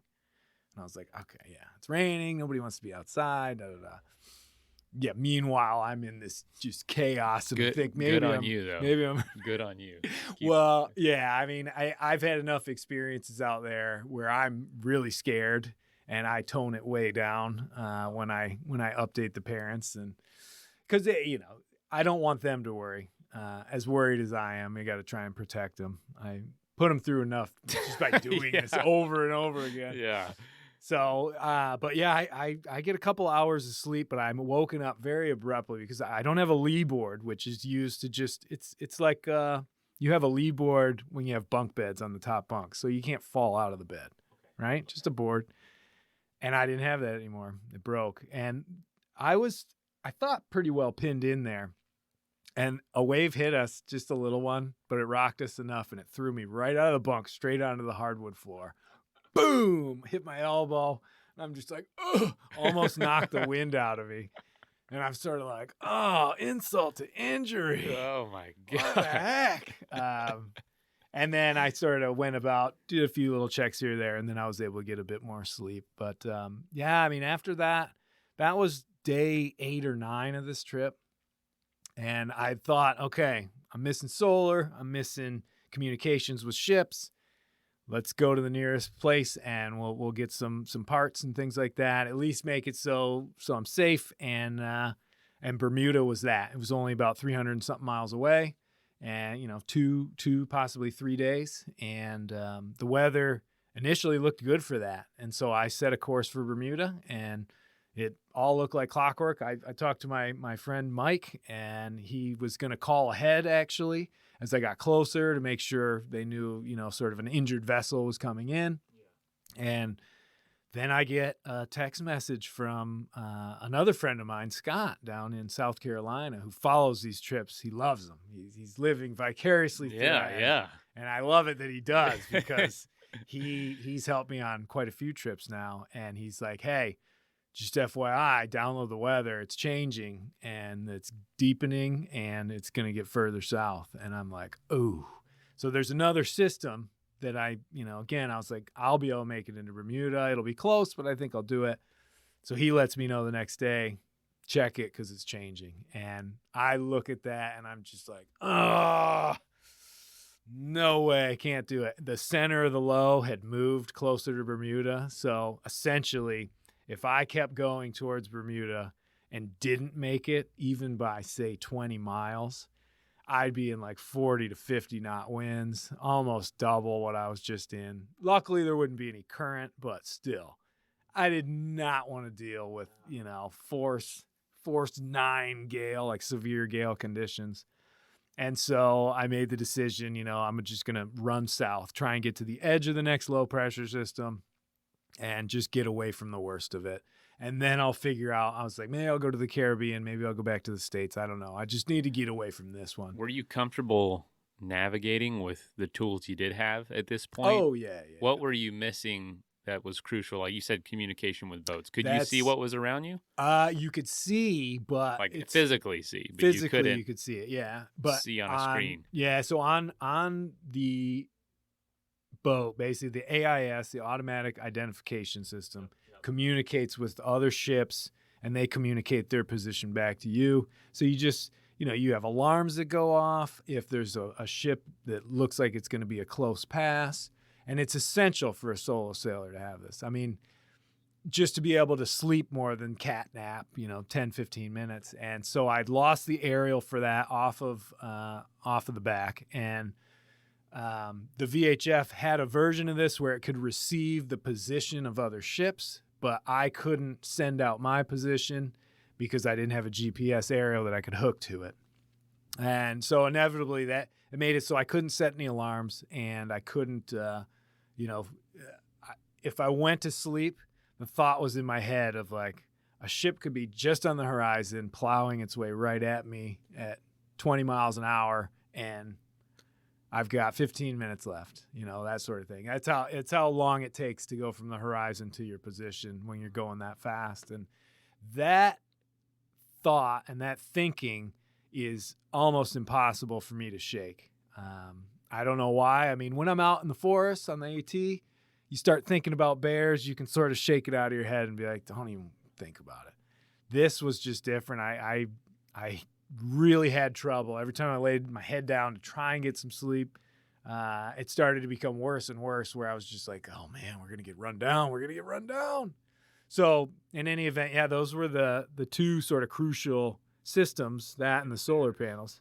And I was like, okay, yeah, it's raining. Nobody wants to be outside. Da, da, da. Yeah. Meanwhile, I'm in this just chaos, and I think maybe good on you, though. Maybe I'm good on you. Well, yeah. I mean, I've had enough experiences out there where I'm really scared, and I tone it way down when I update the parents, and because I don't want them to worry. As worried as I am, we got to try and protect them. I put them through enough just by doing this over and over again. Yeah. So, but yeah, I get a couple hours of sleep, but I'm woken up very abruptly because I don't have a lee board, which is used to just, it's like you have a lee board when you have bunk beds on the top bunk. So you can't fall out of the bed, right? Just a board. And I didn't have that anymore. It broke. And I thought pretty well pinned in there. And a wave hit us, just a little one, but it rocked us enough and it threw me right out of the bunk, straight onto the hardwood floor. Boom! Hit my elbow. And I'm just like, ugh, almost knocked the wind out of me. And I'm sort of like, oh, insult to injury. Oh my God. What the heck? And then I sort of went about, did a few little checks here or there, and then I was able to get a bit more sleep. But yeah, I mean, after that was day 8 or 9 of this trip. And I thought, okay, I'm missing solar. I'm missing communications with ships. Let's go to the nearest place and we'll get some parts and things like that. At least make it so I'm safe. And Bermuda was that. It was only about 300 and something miles away. And, you know, two, possibly 3 days. And the weather initially looked good for that. And so I set a course for Bermuda, and it all looked like clockwork. I talked to my friend Mike, and he was going to call ahead, actually, as I got closer to make sure they knew, you know, sort of an injured vessel was coming in. Yeah. And then I get a text message from another friend of mine, Scott, down in South Carolina, who follows these trips. He loves them. He's living vicariously through that. Yeah. And I love it that he does, because he's helped me on quite a few trips now. And he's like, hey, just FYI, download the weather. It's changing and it's deepening and it's going to get further south. And I'm like, ooh. So there's another system that again, I was like, I'll be able to make it into Bermuda. It'll be close, but I think I'll do it. So he lets me know the next day, check it because it's changing. And I look at that and I'm just like, oh, no way, I can't do it. The center of the low had moved closer to Bermuda. So essentially, if I kept going towards Bermuda and didn't make it, even by, say, 20 miles, I'd be in like 40 to 50 knot winds, almost double what I was just in. Luckily, there wouldn't be any current, but still, I did not want to deal with, force 9 gale, like severe gale conditions. And so I made the decision, I'm just going to run south, try and get to the edge of the next low pressure system and just get away from the worst of it. And then I'll figure out, I was like, maybe I'll go to the Caribbean. Maybe I'll go back to the States. I don't know. I just need to get away from this one. Were you comfortable navigating with the tools you did have at this point? Oh, yeah. What were you missing that was crucial? Like you said, communication with boats. Could you see what was around you? You could see, but like physically see, but physically you couldn't. You could see it, yeah. But see on a screen. Yeah, so on the boat, basically the AIS, the automatic identification system, communicates with other ships, and they communicate their position back to you. So you just, you have alarms that go off if there's a ship that looks like it's going to be a close pass. And it's essential for a solo sailor to have this. I mean, just to be able to sleep more than cat nap, 10, 15 minutes. And so I'd lost the aerial for that off of the back. And the VHF had a version of this where it could receive the position of other ships, but I couldn't send out my position because I didn't have a GPS aerial that I could hook to it. And so inevitably that it made it so I couldn't set any alarms, and I couldn't, if I went to sleep, the thought was in my head of like a ship could be just on the horizon plowing its way right at me at 20 miles an hour, and I've got 15 minutes left, that sort of thing. It's how long it takes to go from the horizon to your position when you're going that fast. And that thought and that thinking is almost impossible for me to shake. I don't know why. I mean, when I'm out in the forest on the AT, you start thinking about bears, you can sort of shake it out of your head and be like, don't even think about it. This was just different. I really had trouble. Every time I laid my head down to try and get some sleep, it started to become worse and worse, where I was just like, oh man, we're going to get run down. So in any event, yeah, those were the two sort of crucial systems, that and the solar panels.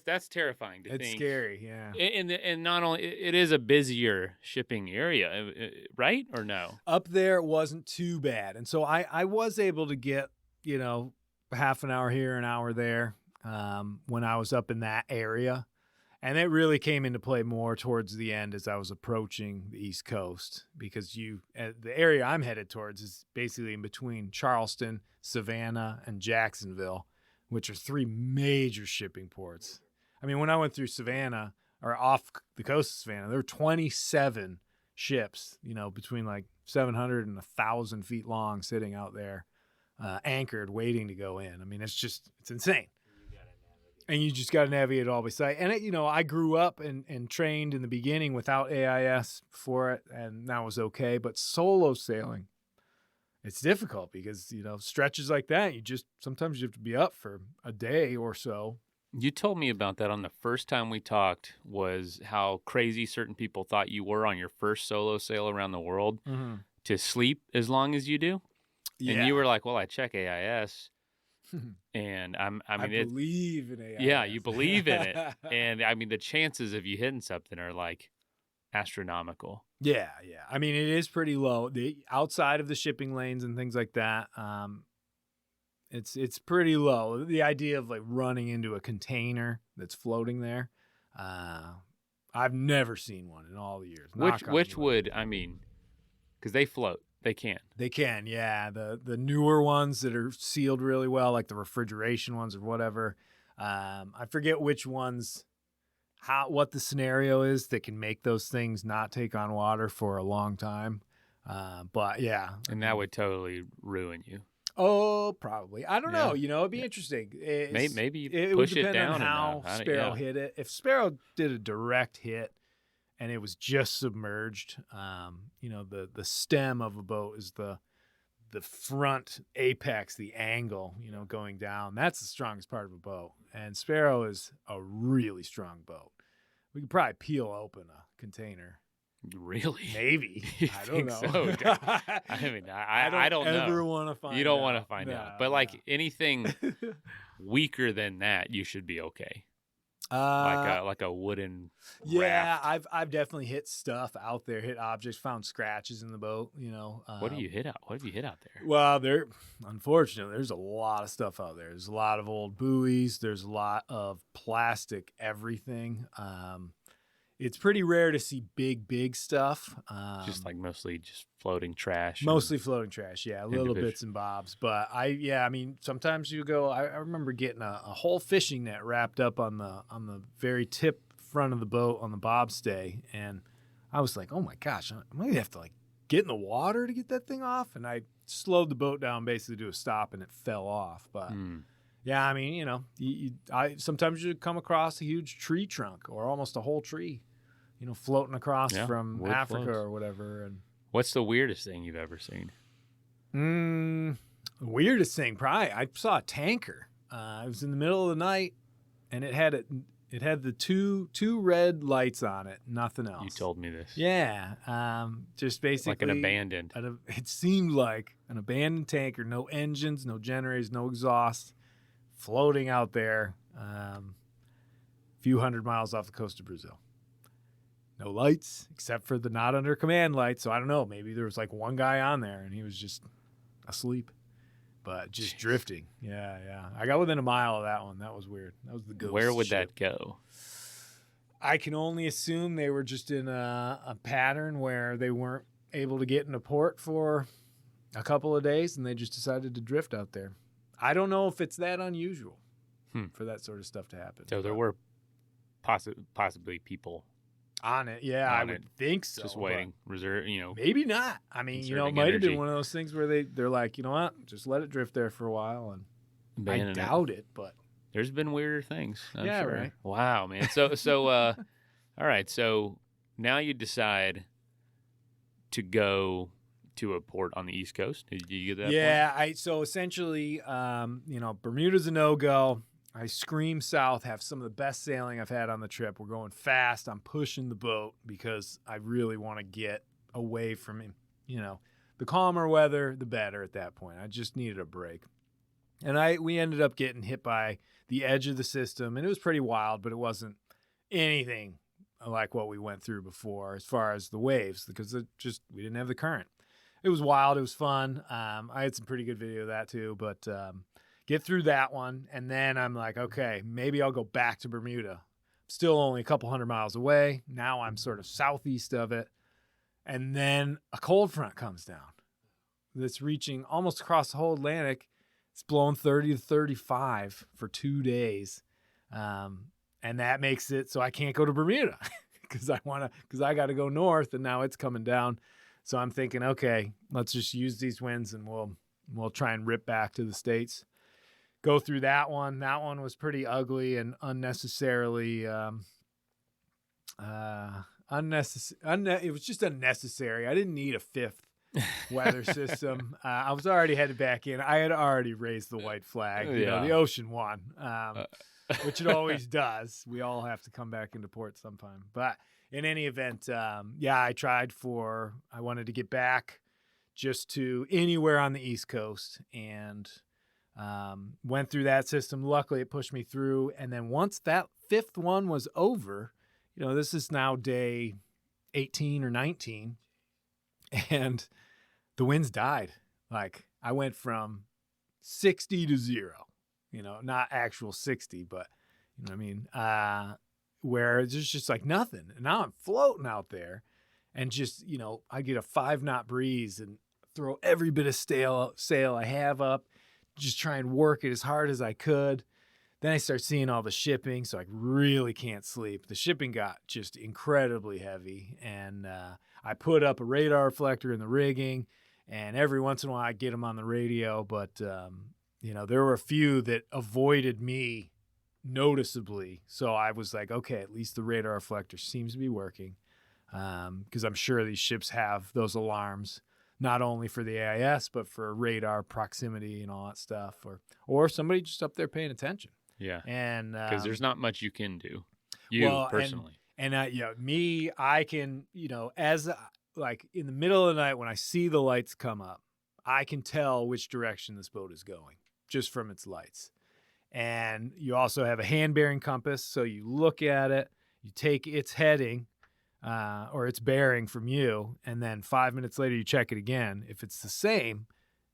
That's terrifying to think. It's scary, yeah. And not only, it is a busier shipping area, right? Or no? Up there, it wasn't too bad. And so I was able to get, half an hour here, an hour there, when I was up in that area. And it really came into play more towards the end as I was approaching the East Coast, because the area I'm headed towards is basically in between Charleston, Savannah, and Jacksonville, which are 3 major shipping ports. I mean, when I went through Savannah, or off the coast of Savannah, there were 27 ships, between like 700 and 1,000 feet long, sitting out there, anchored, waiting to go in. I mean, it's insane. And you just got to navigate it all by sight. And, I grew up and trained in the beginning without AIS for it, and that was okay. But solo sailing, it's difficult because, stretches like that, sometimes you have to be up for a day or so. You told me about that on the first time we talked, was how crazy certain people thought you were on your first solo sail around the world to sleep as long as you do. Yeah. And you were like, well, I check AIS. And I believe in AIS. Yeah, you believe in it. And I mean, the chances of you hitting something are like astronomical. Yeah. I mean, it is pretty low. Outside of the shipping lanes and things like that, it's pretty low. The idea of like running into a container that's floating there, I've never seen one in all the years. Which would, I mean, because they float. They can, yeah. The newer ones that are sealed really well, like the refrigeration ones or whatever. I forget which ones, what the scenario is that can make those things not take on water for a long time. But yeah. And that would totally ruin you. Oh, probably. I don't know. It'd be interesting. Maybe you it push would it depend down on how Sparrow hit it. If Sparrow did a direct hit, and it was just submerged, the stem of a boat is the front apex, the angle, going down. That's the strongest part of a boat. And Sparrow is a really strong boat. We could probably peel open a container. Really? Maybe. I don't know. So? I mean, I don't know. Ever want to find out. You don't want to find out. But like anything weaker than that, you should be okay. Like a wooden raft. I've definitely hit stuff out there, hit objects, found scratches in the boat, What do you hit out? What have you hit out there? Well, unfortunately, there's a lot of stuff out there. There's a lot of old buoys. There's a lot of plastic everything. It's pretty rare to see big stuff. Just like mostly just floating trash. Mostly floating trash, yeah. Little bits and bobs. But I mean, sometimes you go, I remember getting a whole fishing net wrapped up on the very tip front of the boat on the bobstay. And I was like, oh my gosh, I'm going to have to like get in the water to get that thing off. And I slowed the boat down basically to a stop and it fell off. But yeah, I mean, sometimes you come across a huge tree trunk or almost a whole tree, floating across from Africa floats. or whatever. And what's the weirdest thing you've ever seen? The weirdest thing, probably I saw a tanker. It was in the middle of the night, and it had the two red lights on it, nothing else. You told me this. Yeah, just basically like an abandoned. It seemed like an abandoned tanker, no engines, no generators, no exhaust, floating out there, a few hundred miles off the coast of Brazil. No lights except for the not under command light. So I don't know. Maybe there was like one guy on there and he was just asleep, but just drifting. Yeah. I got within a mile of that one. That was weird. That was the ghost. Where would ship. that go? I can only assume they were just in a pattern where they weren't able to get into port for a couple of days and they just decided to drift out there. I don't know if it's that unusual for that sort of stuff to happen. So there were possibly people on it, yeah, I would think so. Just waiting, reserve, maybe not. I mean, it might have been one of those things where they're like, you know what, just let it drift there for a while, and I doubt it, but there's been weirder things. I'm sure. Right. Wow, man. So, all right. So now you decide to go to a port on the East Coast. Did you get that? Yeah, so essentially, Bermuda's a no-go. I scream south, have some of the best sailing I've had on the trip. We're going fast. I'm pushing the boat because I really want to get away from him. The calmer weather, the better at that point. I just needed a break. And we ended up getting hit by the edge of the system, and it was pretty wild, but it wasn't anything like what we went through before as far as the waves, because we didn't have the current. It was wild. It was fun. I had some pretty good video of that too, but get through that one, and then I'm like, okay, maybe I'll go back to Bermuda. still only a couple hundred miles away. Now I'm sort of southeast of it. And then a cold front comes down that's reaching almost across the whole Atlantic. It's blowing 30 to 35 for 2 days. And that makes it so I can't go to Bermuda because I got to go north, and now it's coming down. So I'm thinking, okay, let's just use these winds and we'll try and rip back to the States. Go through that one. That one was pretty ugly and unnecessarily it was just unnecessary. I didn't need a fifth weather system. I was already headed back in. I had already raised the white flag. You know, the ocean won, which it always does. We all have to come back into port sometime. But in any event, I wanted to get back just to anywhere on the East Coast, and went through that system. Luckily, it pushed me through. And then once that fifth one was over, you know, this is now day 18 or 19, and the winds died. Like, I went from 60 to 0, you know, not actual 60, but, you know what I mean? Where it's just like nothing. And now I'm floating out there, and just, you know, I get a 5-knot breeze and throw every bit of sail I have up, just try and work it as hard as I could. Then I start seeing all the shipping, so I really can't sleep. The shipping got just incredibly heavy, and I put up a radar reflector in the rigging, and every once in a while I get them on the radio, but you know, there were a few that avoided me noticeably. So I was like, okay, at least the radar reflector seems to be working, because I'm sure these ships have those alarms, not only for the AIS, but for radar proximity and all that stuff, or somebody just up there paying attention. Yeah. And because there's not much you can do, personally. And I can, you know, as like in the middle of the night when I see the lights come up, I can tell which direction this boat is going just from its lights. And you also have a hand-bearing compass, so you look at it, you take its heading or its bearing from you, and then 5 minutes later you check it again. If it's the same,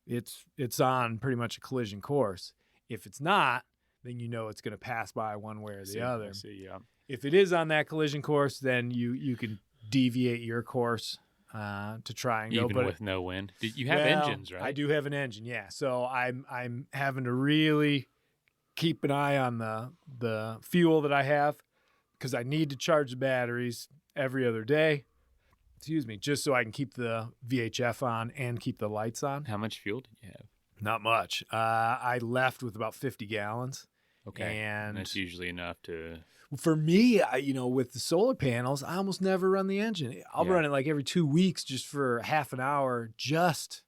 it's on pretty much a collision course. If it's not, then you know it's going to pass by one way or the other. I see, yeah. If it is on that collision course, then you can deviate your course to try and go. Even with no wind. You have engines, right? I do have an engine, yeah. So I'm having to really keep an eye on the fuel that I have, because I need to charge the batteries every other day. Excuse me, just so I can keep the VHF on and keep the lights on. How much fuel did you have? Not much. I left with about 50 gallons. Okay. And that's usually enough to... For me, with the solar panels, I almost never run the engine. I'll run it like every 2 weeks just for half an hour, just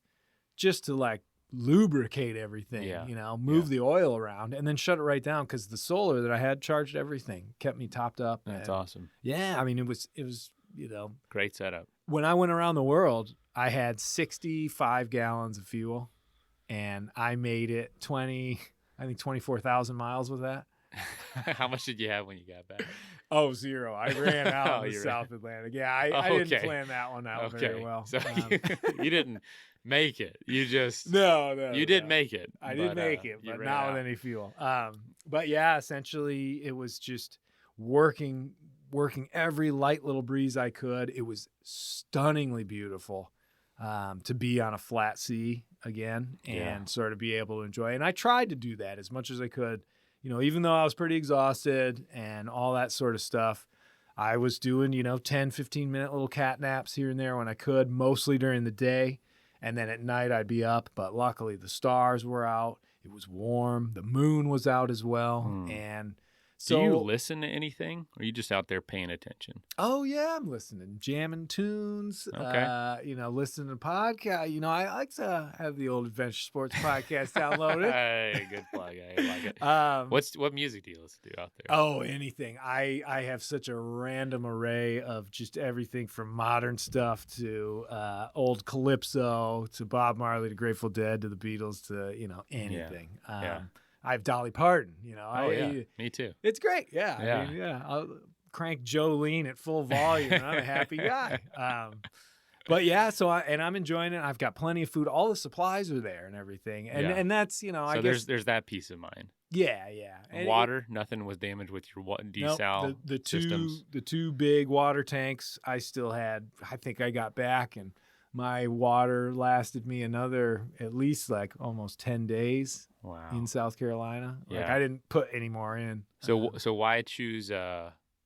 to like lubricate everything, move the oil around, and then shut it right down, because the solar that I had charged everything, kept me topped up. That's awesome. Yeah, I mean, it was great setup. When I went around the world, I had 65 gallons of fuel, and I made it 24,000 miles with that. How much did you have when you got back? Oh, 0. I ran out in the South Atlantic. Yeah, I didn't plan that one out very well. So you didn't make it. You just... No. You did make it. I did make it, but not with any fuel. But yeah, essentially it was just working every light little breeze I could. It was stunningly beautiful to be on a flat sea again and sort of be able to enjoy it. And I tried to do that as much as I could. You know, even though I was pretty exhausted and all that sort of stuff, I was doing, 10, 15-minute little cat naps here and there when I could, mostly during the day. And then at night I'd be up. But luckily the stars were out. It was warm. The moon was out as well. And so... Do you listen to anything, or are you just out there paying attention? Oh, yeah, I'm listening. Jamming tunes. Okay. Listening to podcasts. I like to have the old Adventure Sports podcast downloaded. Hey, good plug. I like it. What music do you listen to out there? Oh, anything. I have such a random array of just everything from modern stuff to old Calypso to Bob Marley to Grateful Dead to the Beatles to, anything. Yeah. I have Dolly Parton, Me too. It's great. Yeah. I'll crank Jolene at full volume and I'm a happy guy. But yeah, so I'm enjoying it. I've got plenty of food. All the supplies are there and everything. And that's, So I guess there's that peace of mind. yeah. And Water, nothing was damaged with your desal the systems. the two big water tanks I still had. I think I got back, and my water lasted me another at least like almost 10 days Wow. in South Carolina. Like Yeah. I didn't put any more in. So why choose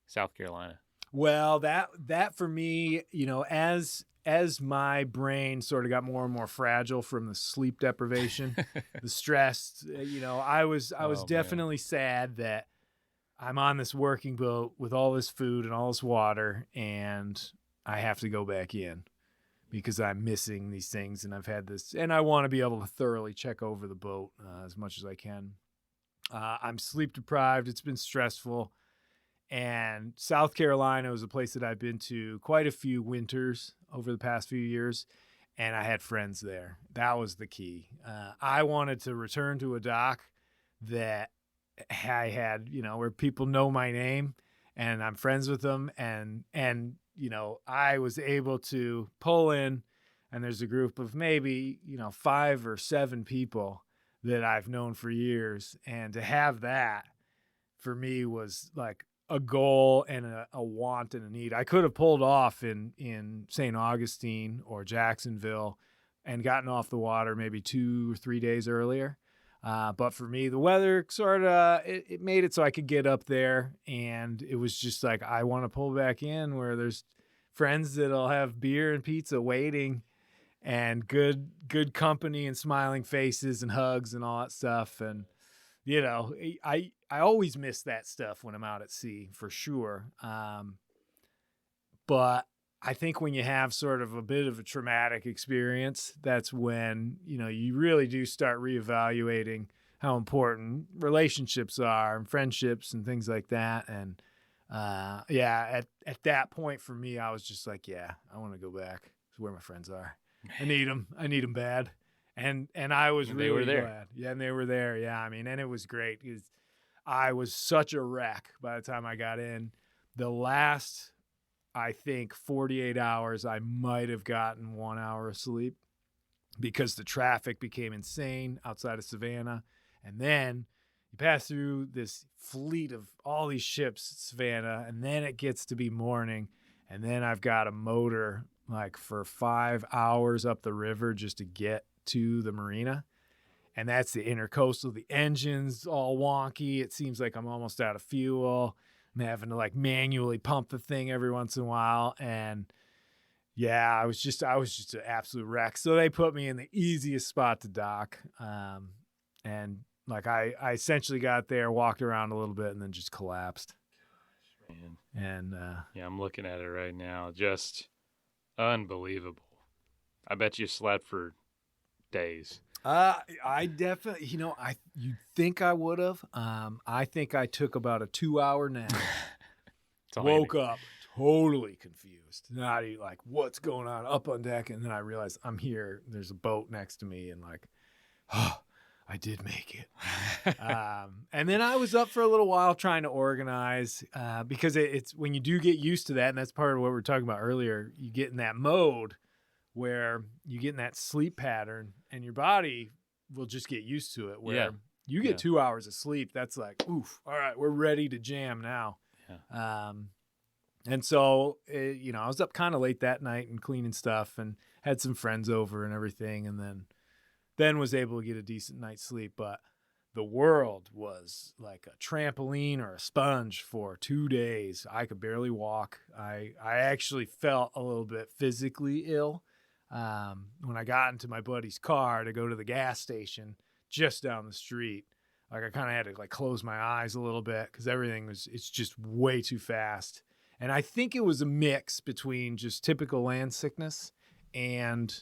South Carolina? Well, that for me, as my brain sort of got more and more fragile from the sleep deprivation, the stress, I was Oh, definitely sad that I'm on this working boat with all this food and all this water, and I have to go back in because I'm missing these things, and I've had this, and I want to be able to thoroughly check over the boat as much as I can. I'm sleep deprived. It's been stressful. And South Carolina was a place that I've been to quite a few winters over the past few years, and I had friends there. That was the key. I wanted to return to a dock that I had, where people know my name and I'm friends with them, and I was able to pull in, and there's a group of maybe 5 or 7 people that I've known for years, and to have that for me was like a goal and a want and a need. I could have pulled off in St. Augustine or Jacksonville and gotten off the water maybe 2 or 3 days earlier. But for me, the weather sort of, it made it so I could get up there, and it was just like, I want to pull back in where there's friends that'll have beer and pizza waiting and good company and smiling faces and hugs and all that stuff. And, I always miss that stuff when I'm out at sea, for sure. But I think when you have sort of a bit of a traumatic experience, that's when, you really do start reevaluating how important relationships are and friendships and things like that. And at that point for me, I was just like, yeah, I want to go back to where my friends are. I need them bad. And I was really they were there. glad. Yeah, and they were there. Yeah, and it was great because I was such a wreck by the time I got in. The last, I think, 48 hours, I might have gotten 1 hour of sleep because the traffic became insane outside of Savannah. And then you pass through this fleet of all these ships at Savannah, and then it gets to be morning. And then I've got a motor like for 5 hours up the river just to get to the marina. And that's the intercoastal. The engine's all wonky. It seems like I'm almost out of fuel. I'm having to like manually pump the thing every once in a while. And yeah, I was just an absolute wreck. So they put me in the easiest spot to dock. And like I essentially got there, walked around a little bit, and then just collapsed. Man. And yeah, I'm looking at it right now. Just unbelievable. I bet you slept for days. I definitely, you'd think I would have. I think I took about a 2-hour nap. Woke up totally confused. Not like, what's going on up on deck? And then I realized I'm here. There's a boat next to me, and like, oh, I did make it. And then I was up for a little while trying to organize because it's when you do get used to that, and that's part of what we were talking about earlier, you get in that mode where you get in that sleep pattern and your body will just get used to it, where you get 2 hours of sleep. That's like, oof, all right, we're ready to jam now. Yeah. And so, I was up kind of late that night and cleaning stuff and had some friends over and everything. And then was able to get a decent night's sleep. But the world was like a trampoline or a sponge for 2 days. I could barely walk. I actually felt a little bit physically ill. When I got into my buddy's car to go to the gas station just down the street, like I kind of had to like close my eyes a little bit because it's just way too fast. And I think it was a mix between just typical land sickness and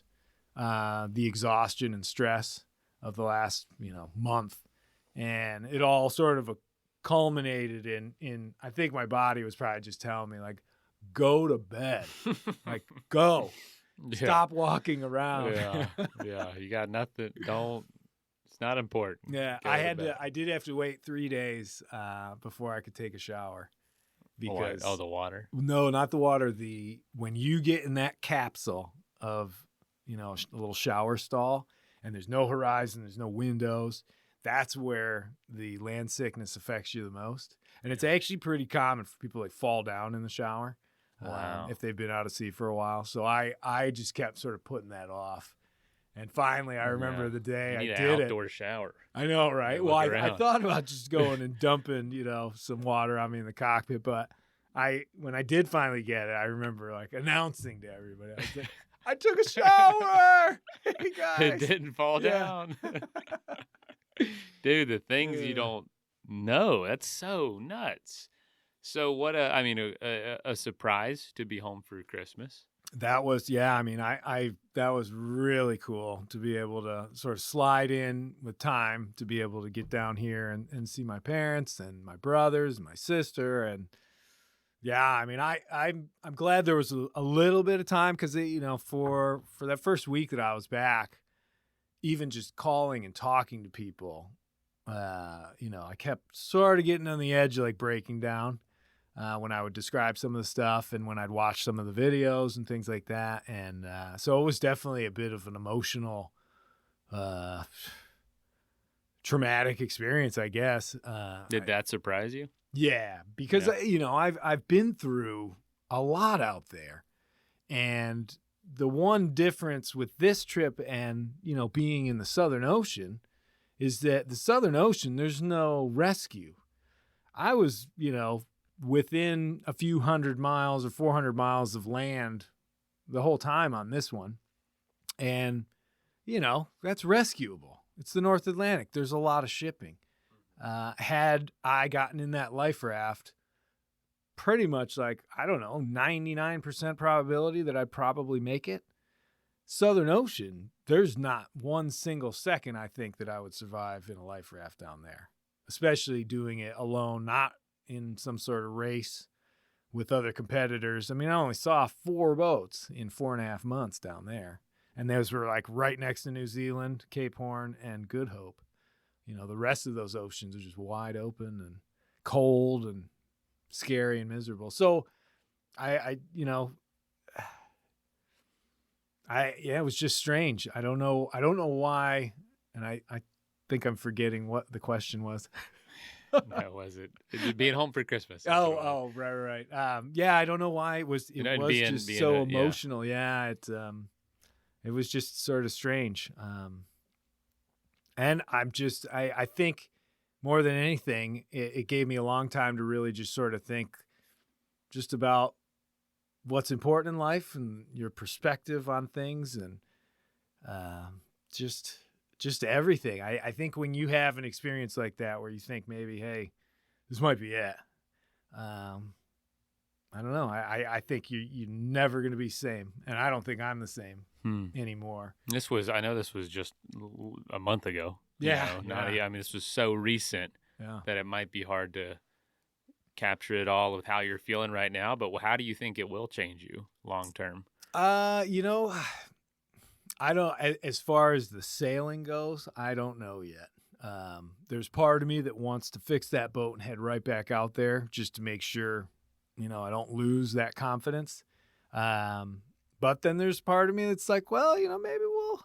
the exhaustion and stress of the last, month. And it all sort of culminated in I think my body was probably just telling me like, go to bed, like go. Yeah. Stop walking around. Yeah. You got nothing. It's not important. Yeah. I did have to wait 3 days before I could take a shower. Because the water? No, not the water. When you get in that capsule of, a little shower stall, and there's no horizon, there's no windows, that's where the land sickness affects you the most. And it's actually pretty common for people to fall down in the shower. Wow. If they've been out at sea for a while. So I just kept sort of putting that off. And finally, I remember the day I did an outdoor shower. I know, right? Yeah, Well, I thought about just going and dumping, some water on me in the cockpit. But when I did finally get it, I remember like announcing to everybody, I was like, I took a shower. Hey, guys. It didn't fall down. Dude, the things you don't know, that's so nuts. So what a surprise to be home for Christmas. That was, I that was really cool to be able to sort of slide in with time to be able to get down here and see my parents and my brothers and my sister. And I'm glad there was a little bit of time, because for that first week that I was back, even just calling and talking to people, I kept sort of getting on the edge of like breaking down. When I would describe some of the stuff and when I'd watch some of the videos and things like that. And so it was definitely a bit of an emotional, traumatic experience, I guess. Did that surprise you? Yeah, because, I've been through a lot out there. And the one difference with this trip and, being in the Southern Ocean is that the Southern Ocean, there's no rescue. I was, within a few 100 miles or 400 miles of land the whole time on this one. And, that's rescuable. It's the North Atlantic. There's a lot of shipping. Had I gotten in that life raft, pretty much 99% probability that I'd probably make it. Southern Ocean, there's not one single second I think that I would survive in a life raft down there, especially doing it alone, not in some sort of race with other competitors. I mean, I only saw 4 boats in 4.5 months down there. And those were like right next to New Zealand, Cape Horn, and Good Hope. The rest of those oceans are just wide open and cold and scary and miserable. So it was just strange. I don't know why. And I think I'm forgetting what the question was. No, was it being home for Christmas? Right. I don't know why it was just so emotional. Yeah, it was just sort of strange. And I think more than anything, it gave me a long time to really just sort of think just about what's important in life and your perspective on things, and just everything. I think when you have an experience like that where you think maybe, hey, this might be it. I don't know. I think you're never going to be the same. And I don't think I'm the same anymore. I know this was just a month ago. This was so recent that it might be hard to capture it all with how you're feeling right now. But how do you think it will change you long term? I don't, as far as the sailing goes, I don't know yet. There's part of me that wants to fix that boat and head right back out there just to make sure, I don't lose that confidence. But then there's part of me that's like, well, maybe we'll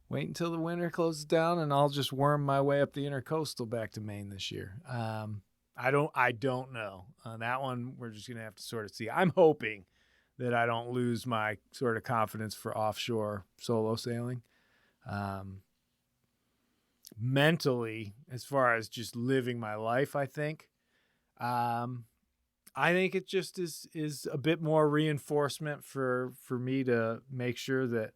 wait until the winter closes down and I'll just worm my way up the intercoastal back to Maine this year. I don't know. On that one, we're just going to have to sort of see. I'm hoping that I don't lose my sort of confidence for offshore solo sailing. Mentally, as far as just living my life, I think it just is a bit more reinforcement for me to make sure that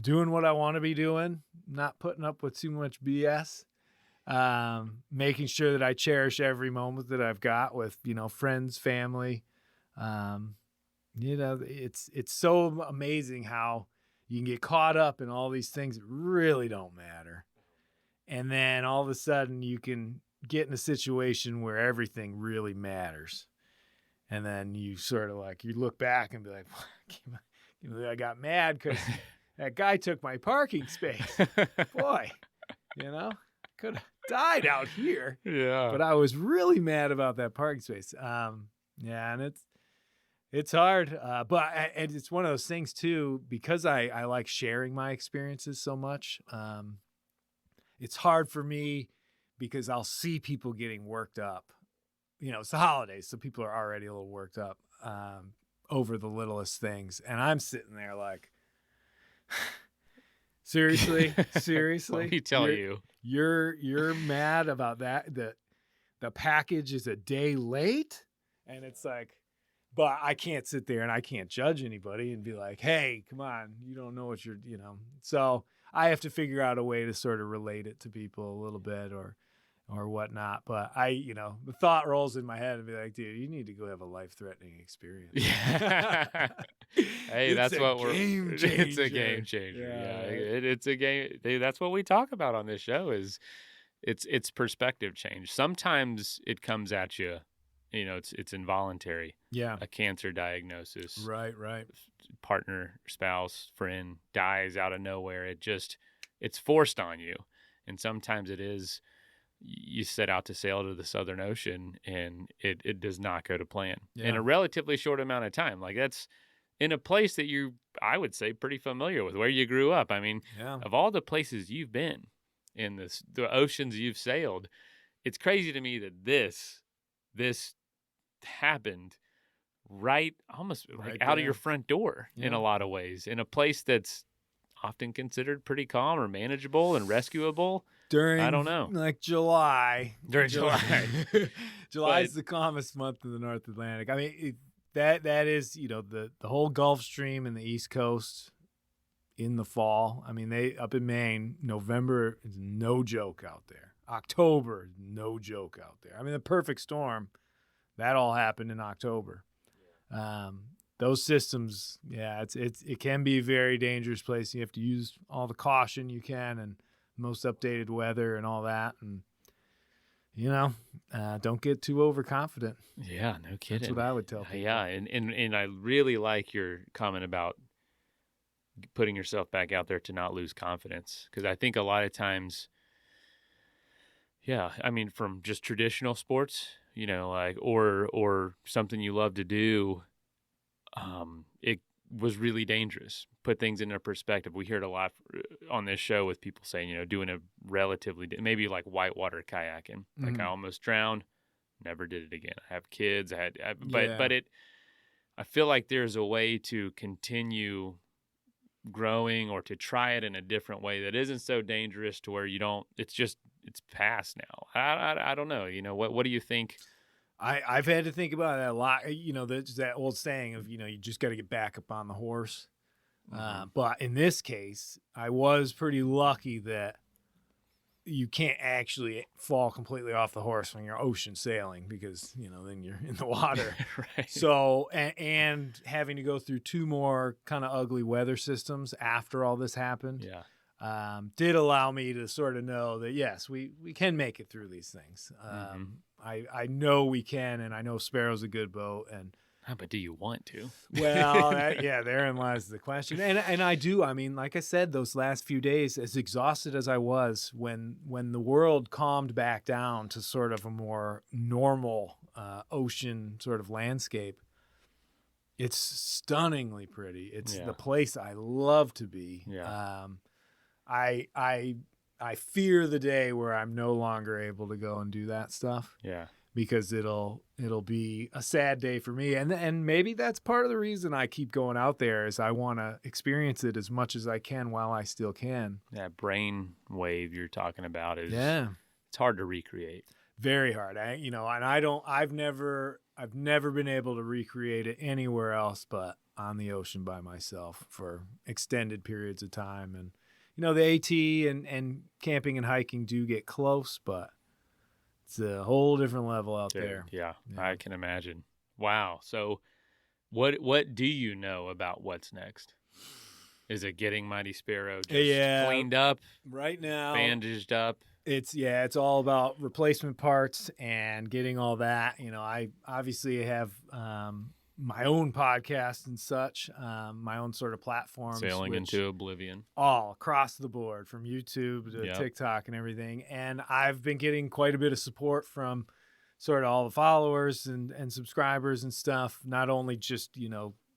doing what I want to be doing, not putting up with too much BS, making sure that I cherish every moment that I've got with, friends, family. It's so amazing how you can get caught up in all these things that really don't matter. And then all of a sudden you can get in a situation where everything really matters. And then you sort of you look back and be like, I got mad because that guy took my parking space. Boy, could have died out here. Yeah. But I was really mad about that parking space. And It's hard, and it's one of those things too, because I like sharing my experiences so much. It's hard for me because I'll see people getting worked up. It's the holidays, so people are already a little worked up over the littlest things, and I'm sitting there like, seriously, Let me tell you're mad about that. The package is a day late, and it's like. But I can't sit there and I can't judge anybody and be like, hey, come on, you don't know what you're. So I have to figure out a way to sort of relate it to people a little bit or whatnot. But the thought rolls in my head and be like, dude, you need to go have a life-threatening experience. Yeah. Hey, that's what it's a game changer. Yeah. It's a game. That's what we talk about on this show is it's perspective change. Sometimes it comes at you. It's involuntary. Yeah. A cancer diagnosis. Right. Partner, spouse, friend dies out of nowhere. It's forced on you. And sometimes it is, you set out to sail to the Southern Ocean and it does not go to plan in a relatively short amount of time. Like that's in a place that I would say pretty familiar with where you grew up. I mean, of all the places you've been in the oceans you've sailed, it's crazy to me that this happened almost out of your front door in a lot of ways, in a place that's often considered pretty calm or manageable and rescuable. I don't know, like July. During July. July is the calmest month in the North Atlantic. I mean, that is, the whole Gulf Stream and the East Coast in the fall. I mean, up in Maine, November is no joke out there. October, no joke out there. I mean, the perfect storm, that all happened in October. Those systems, it can be a very dangerous place. You have to use all the caution you can and most updated weather and all that. And, don't get too overconfident. Yeah, no kidding. That's what I would tell people. Yeah, and I really like your comment about putting yourself back out there to not lose confidence. Because I think a lot of times, I mean, from just traditional sports, or something you love to do, it was really dangerous. Put things into perspective. We hear it a lot on this show with people saying, doing a relatively, maybe like whitewater kayaking. Like I almost drowned, never did it again. I have kids. I feel like there's a way to continue growing or to try it in a different way that isn't so dangerous to where it's past now. I don't know. What do you think? I've had to think about that a lot. There's that old saying of, you just got to get back up on the horse. But in this case, I was pretty lucky that you can't actually fall completely off the horse when you're ocean sailing because, then you're in the water. Right. So, and having to go through 2 more kind of ugly weather systems after all this happened. Yeah. Did allow me to sort of know that, yes, we can make it through these things. I know we can, and I know Sparrow's a good boat. And but do you want to? Well, therein lies the question. And I do. I mean, like I said, those last few days, as exhausted as I was, when the world calmed back down to sort of a more normal ocean sort of landscape, it's stunningly pretty. It's the place I love to be. Yeah. I fear the day where I'm no longer able to go and do that stuff. Yeah. Because it'll be a sad day for me. And maybe that's part of the reason I keep going out there is I want to experience it as much as I can while I still can. That brain wave you're talking about is it's hard to recreate. Very hard. I've never been able to recreate it anywhere else but on the ocean by myself for extended periods of time. And the AT and camping and hiking do get close, but it's a whole different level out there. Yeah, I can imagine. Wow. So what do you know about what's next? Is it getting Mighty Sparrow just cleaned up? Right now. Bandaged up? It's all about replacement parts and getting all that. I obviously have my own podcast and such, my own sort of platforms. Sailing Into Oblivion. All across the board, from YouTube to TikTok and everything. And I've been getting quite a bit of support from sort of all the followers and subscribers and stuff, not only just,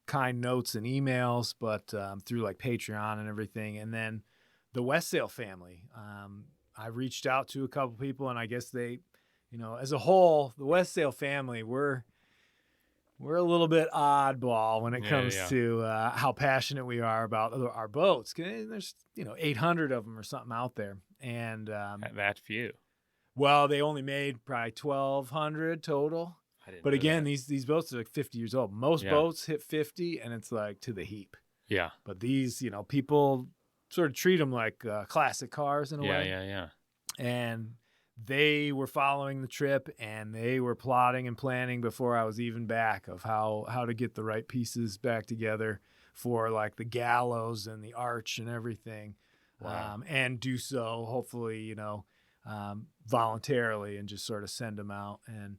kind notes and emails, but through like Patreon and everything. And then the Westsail family. I reached out to a couple people, and I guess they, as a whole, the Westsail family, we're a little bit oddball when it comes to how passionate we are about our boats. There's 800 of them or something out there, and that few. Well, they only made probably 1,200 total. But again, these boats are like 50 years old. Most boats hit 50, and it's like to the heap. Yeah. But these, people sort of treat them like classic cars in a way. Yeah. And they were following the trip, and they were plotting and planning before I was even back of how to get the right pieces back together for like the gallows and the arch and everything. Wow. And do so hopefully, voluntarily, and just sort of send them out. And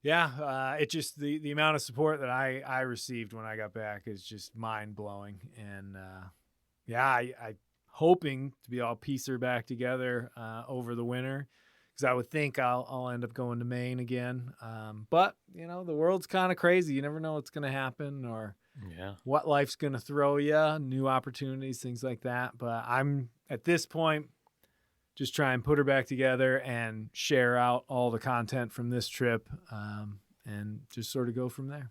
it just the amount of support that I received when I got back is just mind blowing. And I hoping to be all piece her back together over the winter, because I would think I'll end up going to Maine again. But the world's kind of crazy. You never know what's going to happen or what life's going to throw you, new opportunities, things like that. But I'm at this point just try and put her back together and share out all the content from this trip, and just sort of go from there.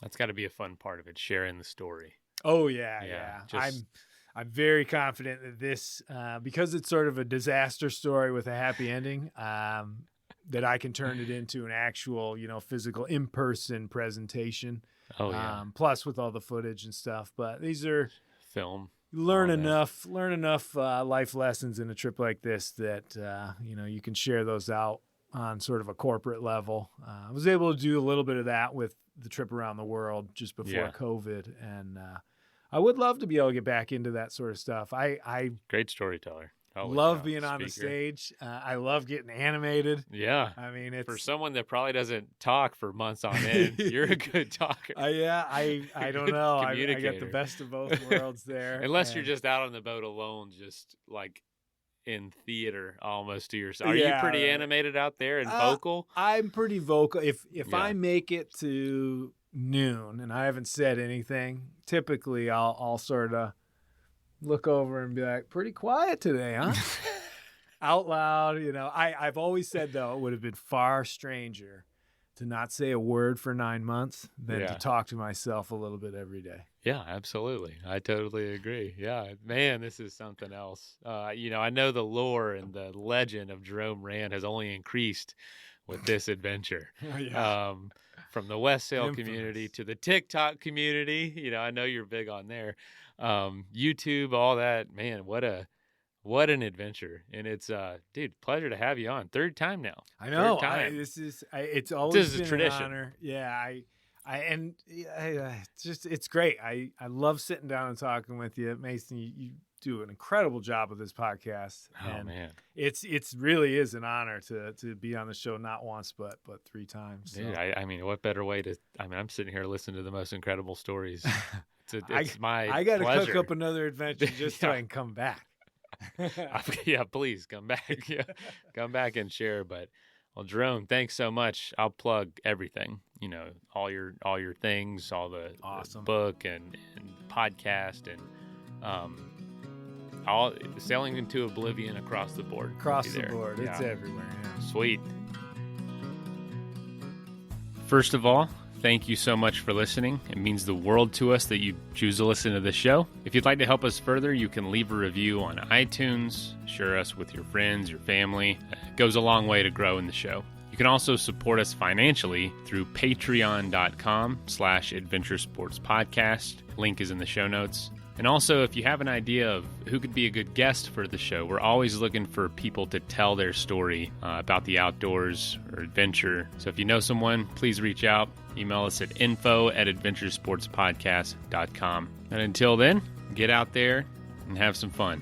That's got to be a fun part of it, sharing the story. Oh yeah. I'm very confident that this, because it's sort of a disaster story with a happy ending, that I can turn it into an actual, physical in-person presentation. Oh yeah. Plus with all the footage and stuff. But these are film. Learn enough life lessons in a trip like this that you can share those out on sort of a corporate level. I was able to do a little bit of that with the trip around the world just before COVID, and I would love to be able to get back into that sort of stuff. I great storyteller. Love being on the stage. I love getting animated. Yeah. I mean, it's for someone that probably doesn't talk for months on end. You're a good talker. I don't know. I got the best of both worlds there. Unless you're just out on the boat alone, just like in theater almost to yourself. Are you pretty animated out there and vocal? I'm pretty vocal. If I make it to noon and I haven't said anything, typically I'll sort of look over and be like, pretty quiet today, huh? Out loud, I've always said, though, it would have been far stranger to not say a word for 9 months than to talk to myself a little bit every day. Yeah, absolutely. I totally agree. Yeah, man, this is something else. I know the lore and the legend of Jerome Rand has only increased with this adventure. From the Westsail community to the TikTok community. I know you're big on there. YouTube, all that, man, what an adventure. And it's pleasure to have you on. Third time now. I know. It's always been a tradition. An honor. Yeah, it's great. I love sitting down and talking with you, Mason. You do an incredible job with this podcast. Oh man, it's really is an honor to be on the show not once but 3 times. So. Dude, I mean, what better way to? I mean, I'm sitting here listening to the most incredible stories. It's my I got to pleasure. cook up another adventure just so I can come back. Yeah, please come back. Yeah, come back and share. But Jerome, thanks so much. I'll plug everything. All your things, all the book and podcast and all Sailing Into Oblivion across the board. Across the board, it's everywhere. Yeah. Sweet. First of all, thank you so much for listening. It means the world to us that you choose to listen to this show. If you'd like to help us further, you can leave a review on iTunes, share us with your friends, your family. It goes a long way to grow in the show. You can also support us financially through patreon.com/adventuresportspodcast. Link is in the show notes. And also, if you have an idea of who could be a good guest for the show, we're always looking for people to tell their story about the outdoors or adventure. So if you know someone, please reach out. Email us at info@adventuresportspodcast.com. And until then, get out there and have some fun.